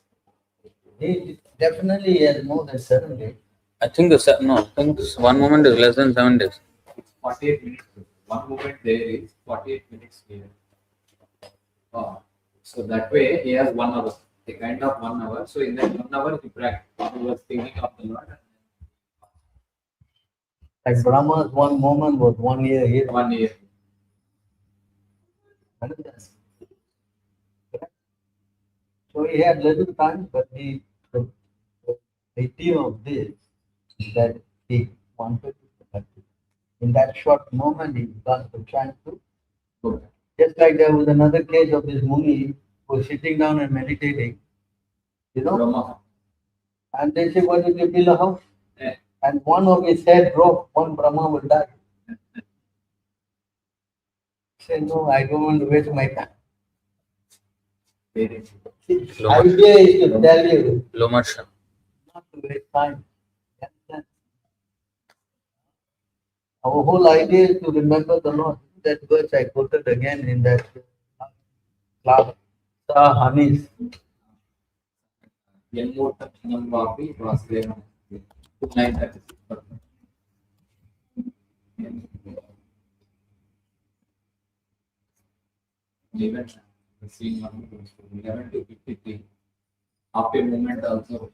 He definitely has more than 7 days. I think I think one moment is less than 7 days. It's 48 minutes. One moment there is 48 minutes here. So that way he has 1 hour, a kind of 1 hour. So in that 1 hour he practiced. He was thinking of the Lord. Like Brahma's one moment was 1 year here. 1 year. So he had little time, but the idea of this is that he wanted to practice. In that short moment, he got the chance to go back. Just like there was another case of this Muni who was sitting down and meditating, you know, Brahma. and they say, why did you build a house? Yeah. And one of his head broke, one Brahma will die. Say, no, I don't want to waste my time. Very- Idea is to tell you Lomarsha. not to waste time. You understand? Our whole idea is to remember the Lord. That verse I quoted again in that class. Hanis. Yalmurtam Chinam Vapi Vasudevam. 9:36. Even the scene 11 to 53. After movement also.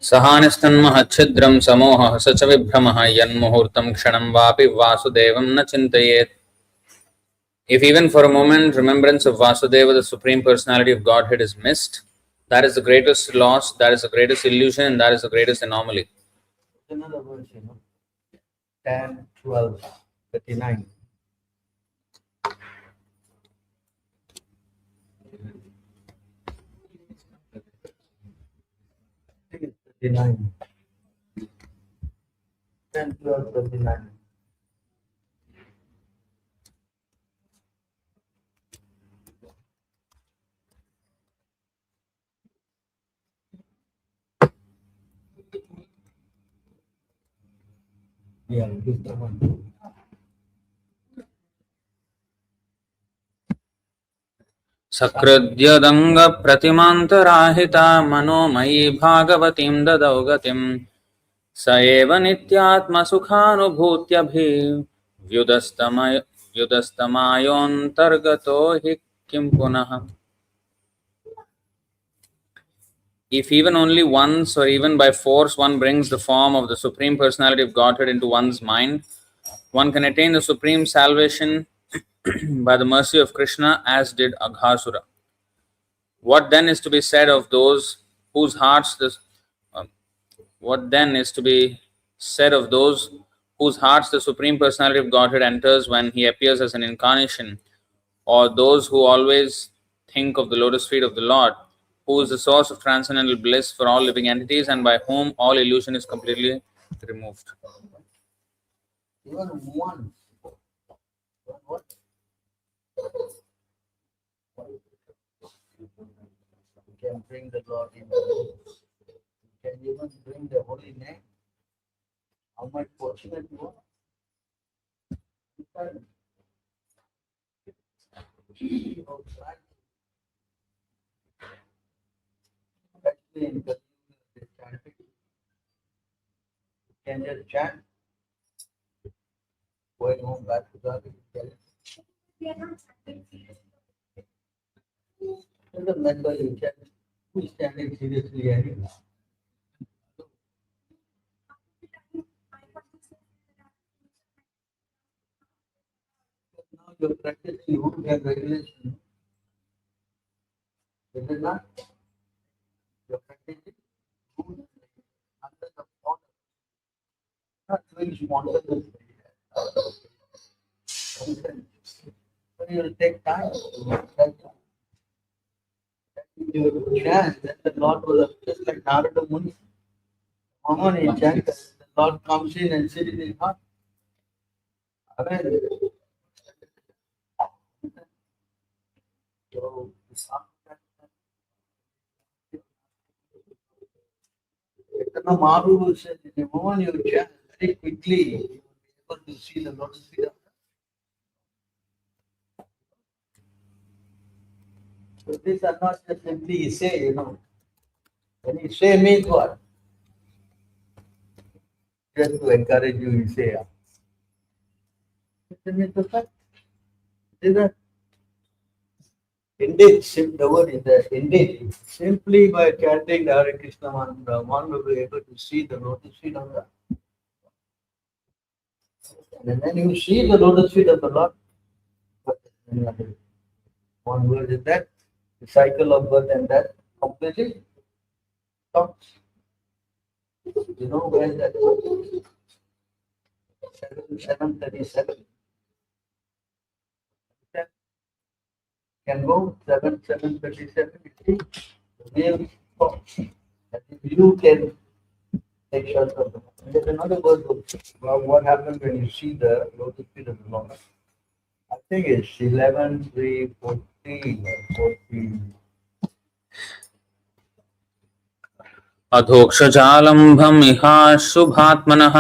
सहानिस्तन्महच्छिद्रं समोहः स च विभ्रमः यन्मुहूर्तं क्षणं वापि वासुदेवं न चिन्तयेत्. If even for a moment remembrance of Vasudeva, the Supreme Personality of Godhead, is missed, that is the greatest loss, that is the greatest illusion, and that is the greatest anomaly. Another verse, 10, 12, 39. I think it's 39. 10, 12, 39. Yeah, this is the one. सकृद्यदङ्गप्रतिमान्तराहिता मनोमयी भागवतीं ददौ गतिं स एव नित्यात्मसुखानुभूत्यभिव्युदस्तमायोऽन्तर्गतो हि किं पुनः. If even only once or even by force one brings the form of the Supreme Personality of Godhead into one's mind, one can attain the supreme salvation by the mercy of Krishna, as did Aghasura. What then is to be said of those whose hearts the Supreme Personality of Godhead enters when he appears as an incarnation, or those who always think of the lotus feet of the Lord, who is the source of transcendental bliss for all living entities and by whom all illusion is completely removed. Even once. What? You can bring the Lord in. You can even bring the holy name. How much fortunate you are. Especially in the chanting. You can just chant. Going home back to God. We are not chanting seriously. Doesn't matter you chant. Who's chanting seriously anyway? Now you're practicing rule and regulation. Is it not? You're practicing rule and regulation under the order. Not doing spontaneously. you will take time. You will chant, then the Lord will, just like Narada Muni. Moment he chants, the Lord comes in and sits in his heart. Amen. So, Chaitanya Mahaprabhu said, the moment you chant very quickly, you will be able to see the lotus feet of God. So these are not just simply say, When you say means what? Just to encourage you, you say, It means the fact. Is that? Indeed, the word is that indeed, simply by chanting the Hare Krishna mantra, one will be able to see the lotus feet of God. And then you see the lotus feet of the Lord. One word is that the cycle of birth and death completely stops. You know where that 737 can go 737. You see, the wheel stops. And if you can take shelter of the Lord. And there's another word about what happens when you see the lotus feet of the Lord. I think it's 11, 3, 14 or 14. अधोक्षजालम्भम् इहाशुभात्मनः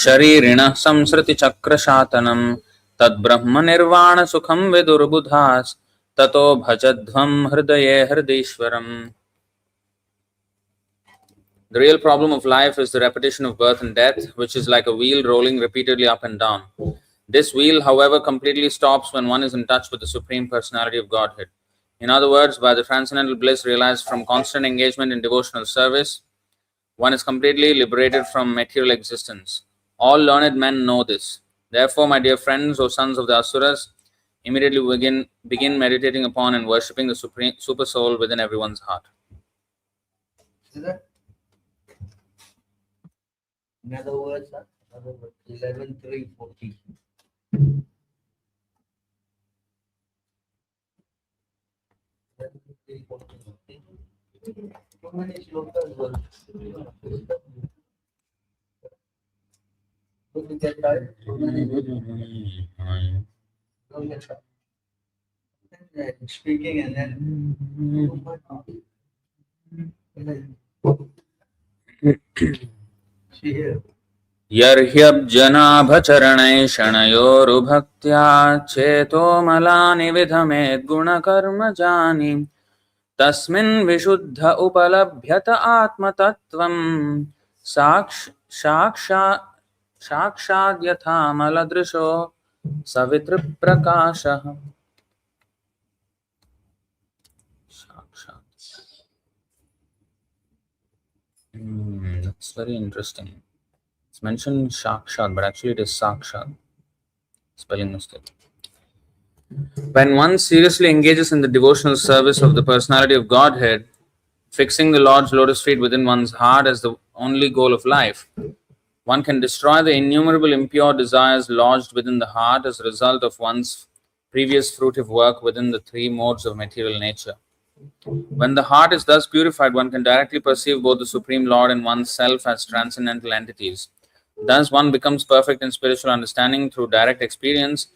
शरीरिणः संसृतिचक्रशातनम् तद्ब्रह्मनिर्वाणसुखं विदुर्बुधास् ततो भजध्वं हृदये हृदीश्वरम्. The real problem of life is the repetition of birth and death, which is like a wheel rolling repeatedly up and down. This wheel, however, completely stops when one is in touch with the Supreme Personality of Godhead. In other words, by the transcendental bliss realized from constant engagement in devotional service, one is completely liberated from material existence. All learned men know this. Therefore, my dear friends, O sons of the Asuras, immediately begin meditating upon and worshipping the Supreme Super Soul within everyone's heart. See that? In other words, 11, 3, 14. Too many shlokas were. Don't you get tired? Don't get tired. Then speaking and then. See here. यर्ह्यब्जनाभचरणैः शणयोरुभक्त्या चेतो मलानि विधमेद्गुणकर्मजानि तस्मिन् विशुद्ध उपलभ्यत आत्मतत्त्वं साक्षाद्यथामलदृशो सवितृप्रकाशः. That's very interesting. It's mentioned Shakshat, but actually it is Sakshat. Spelling mistake. When one seriously engages in the devotional service of the personality of Godhead, fixing the Lord's lotus feet within one's heart as the only goal of life, one can destroy the innumerable impure desires lodged within the heart as a result of one's previous fruitive work within the three modes of material nature. When the heart is thus purified, one can directly perceive both the Supreme Lord and oneself as transcendental entities. Thus, one becomes perfect in spiritual understanding through direct experience,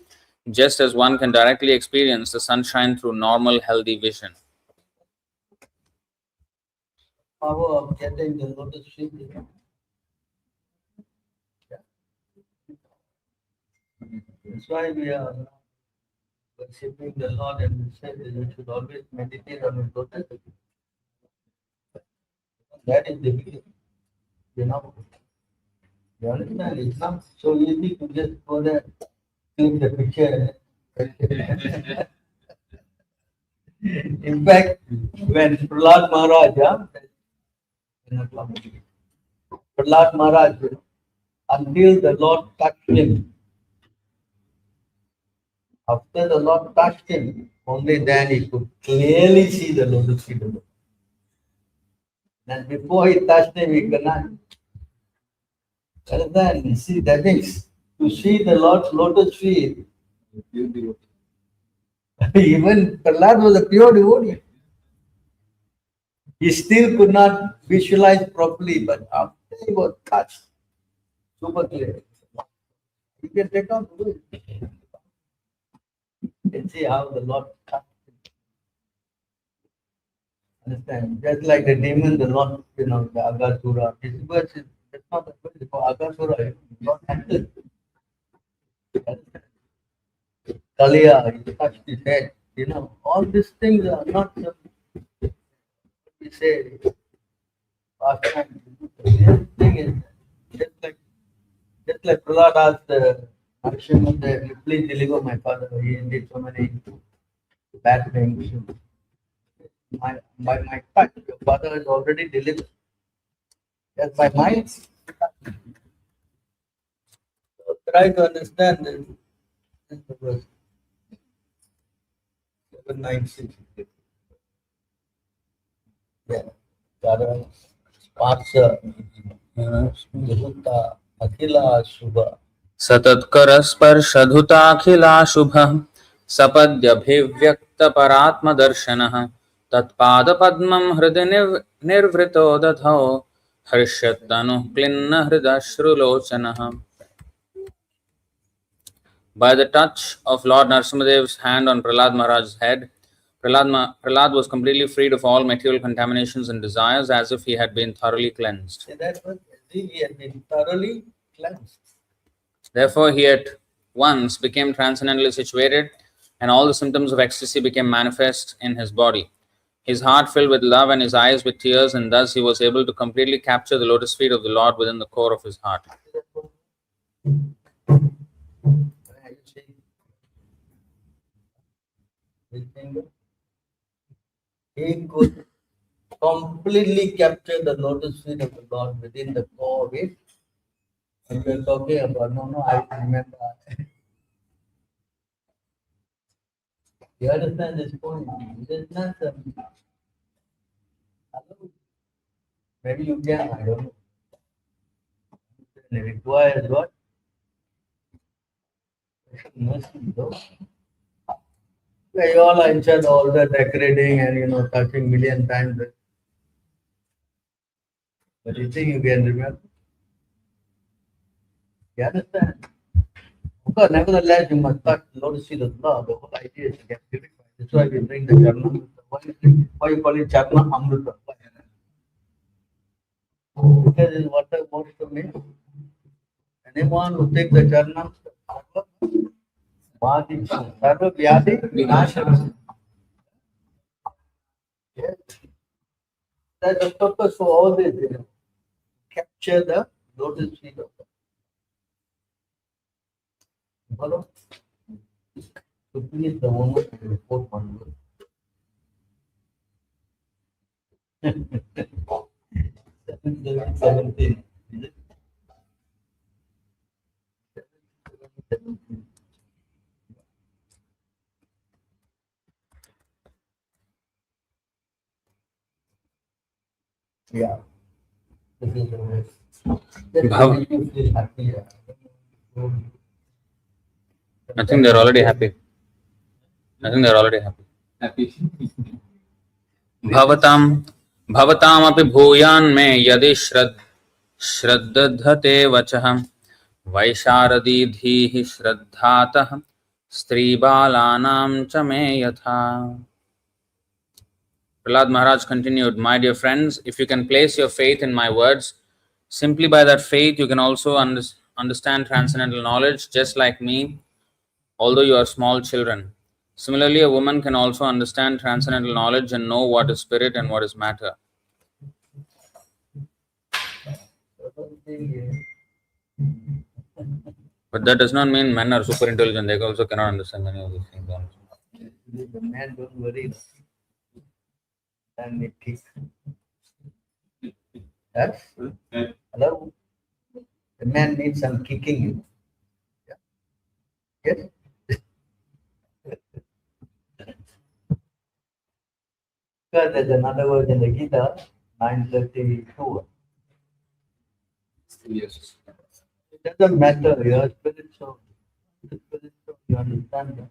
just as one can directly experience the sunshine through normal, healthy vision. Power of getting the lotus feet. That's why we are worshipping the Lord and we say that we should always meditate on His lotus feet. That is the beginning. You understand? It's not so easy to just go there, click the picture. In fact, when Prahlad Maharaj, Prahlad Maharaj, until the Lord touched him, after the Lord touched him, only then he could clearly see the lotus feet of the Lord. And before he touched him, he could not. And then you see, that means to see the Lord's lotus feet, Even Prahlad was a pure devotee. He still could not visualize properly, but after he was touched, super clear. You can take on to it and see how the Lord touched him. Understand? Just like the demon, the Lord, the Agasura. His words is that's not the word for Agasura. Lord handled. Kalia, he touched his head. All these things are not we say past time. The real thing is just like Prahlad asked the Narasimha, please deliver my father. He did so many bad things. By my touch, your father is already delivered. Just by my so try to understand this. This is the verse 796. Yeah. Tara Sparsa Juhuta Akhila Shubha. सतत्कर स्पर्शधुताखिला शुभः सपद्यभिव्यक्तपरात्मदर्शनः तत्पादपद्मं हृदि निर्वृतो दधौ हर्ष्यत्तनुः क्लिन्नहृदश्रुलोचनः. By the touch of Lord Narasimhadev's hand on Prahlad Maharaj's head, Prahlad was completely freed of all material contaminations and desires, as if he had been thoroughly cleansed. See that one? He had been thoroughly cleansed. Therefore, he at once became transcendently situated, and all the symptoms of ecstasy became manifest in his body. His heart filled with love and his eyes with tears, and thus he was able to completely capture the lotus feet of the Lord within the core of his heart. He could completely capture the lotus feet of the Lord within the core of it. And we're talking about, no, I remember. You understand this point? It is not maybe you can, I don't know. It requires what? Mercy, though. You all enjoyed all the decorating and touching million times. But you think you can remember? You understand? Of course, nevertheless, you must touch the lotus feet of love. The whole idea is to get purified. That's why we drink the Charna. Why you call it Charna Amrita? Because it's water most to me. Anyone who takes the Charna, Sarva Vyadi Vinasham. Yes. That's the purpose for all this, capture the lotus feet of God. Follow? So please, the moment to report one word. 17. Is it? 17. Yeah. This is the way. Bhav. You feel happy. I think they're already happy. Happy. भवतामपि भूयान्मे यदि श्रद्धते वचः वैशारदीधीः श्रद्धातः स्त्रीबालानां च मे यथा. Prahlad Maharaj continued, my dear friends, if you can place your faith in my words, simply by that faith you can also understand transcendental knowledge, just like me, although you are small children. Similarly, a woman can also understand transcendental knowledge and know what is spirit and what is matter. But that does not mean men are super intelligent. They also cannot understand many of these things. The man, don't worry. And it kicks. Yes? Hello? The man needs some kicking. Yeah? Yes? Because there's another word in the Gita, 932. Yes. It doesn't matter, your spirit soul. You understand that?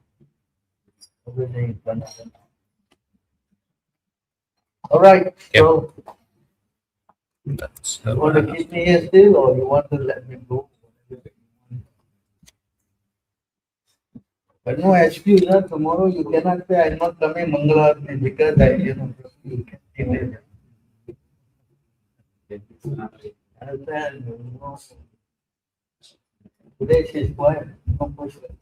Everything is done. All right, so That's you want to keep me here still, or you want to let me go? But no excuse, huh? Tomorrow you cannot say I'm not coming Mangalarti because you can delay. Understand? Today she's quiet, no question.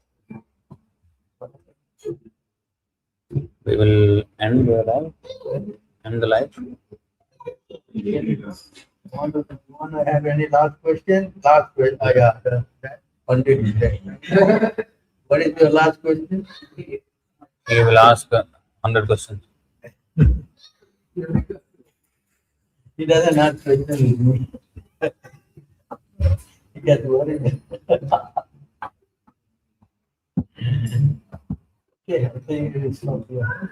we will end the live. End the live. Want to have any last question? Last question. Oh, yeah, that Pandit is there. What is your last question? We will ask 100 questions. He doesn't ask questions with me. He gets worried. Okay, I think it is not here.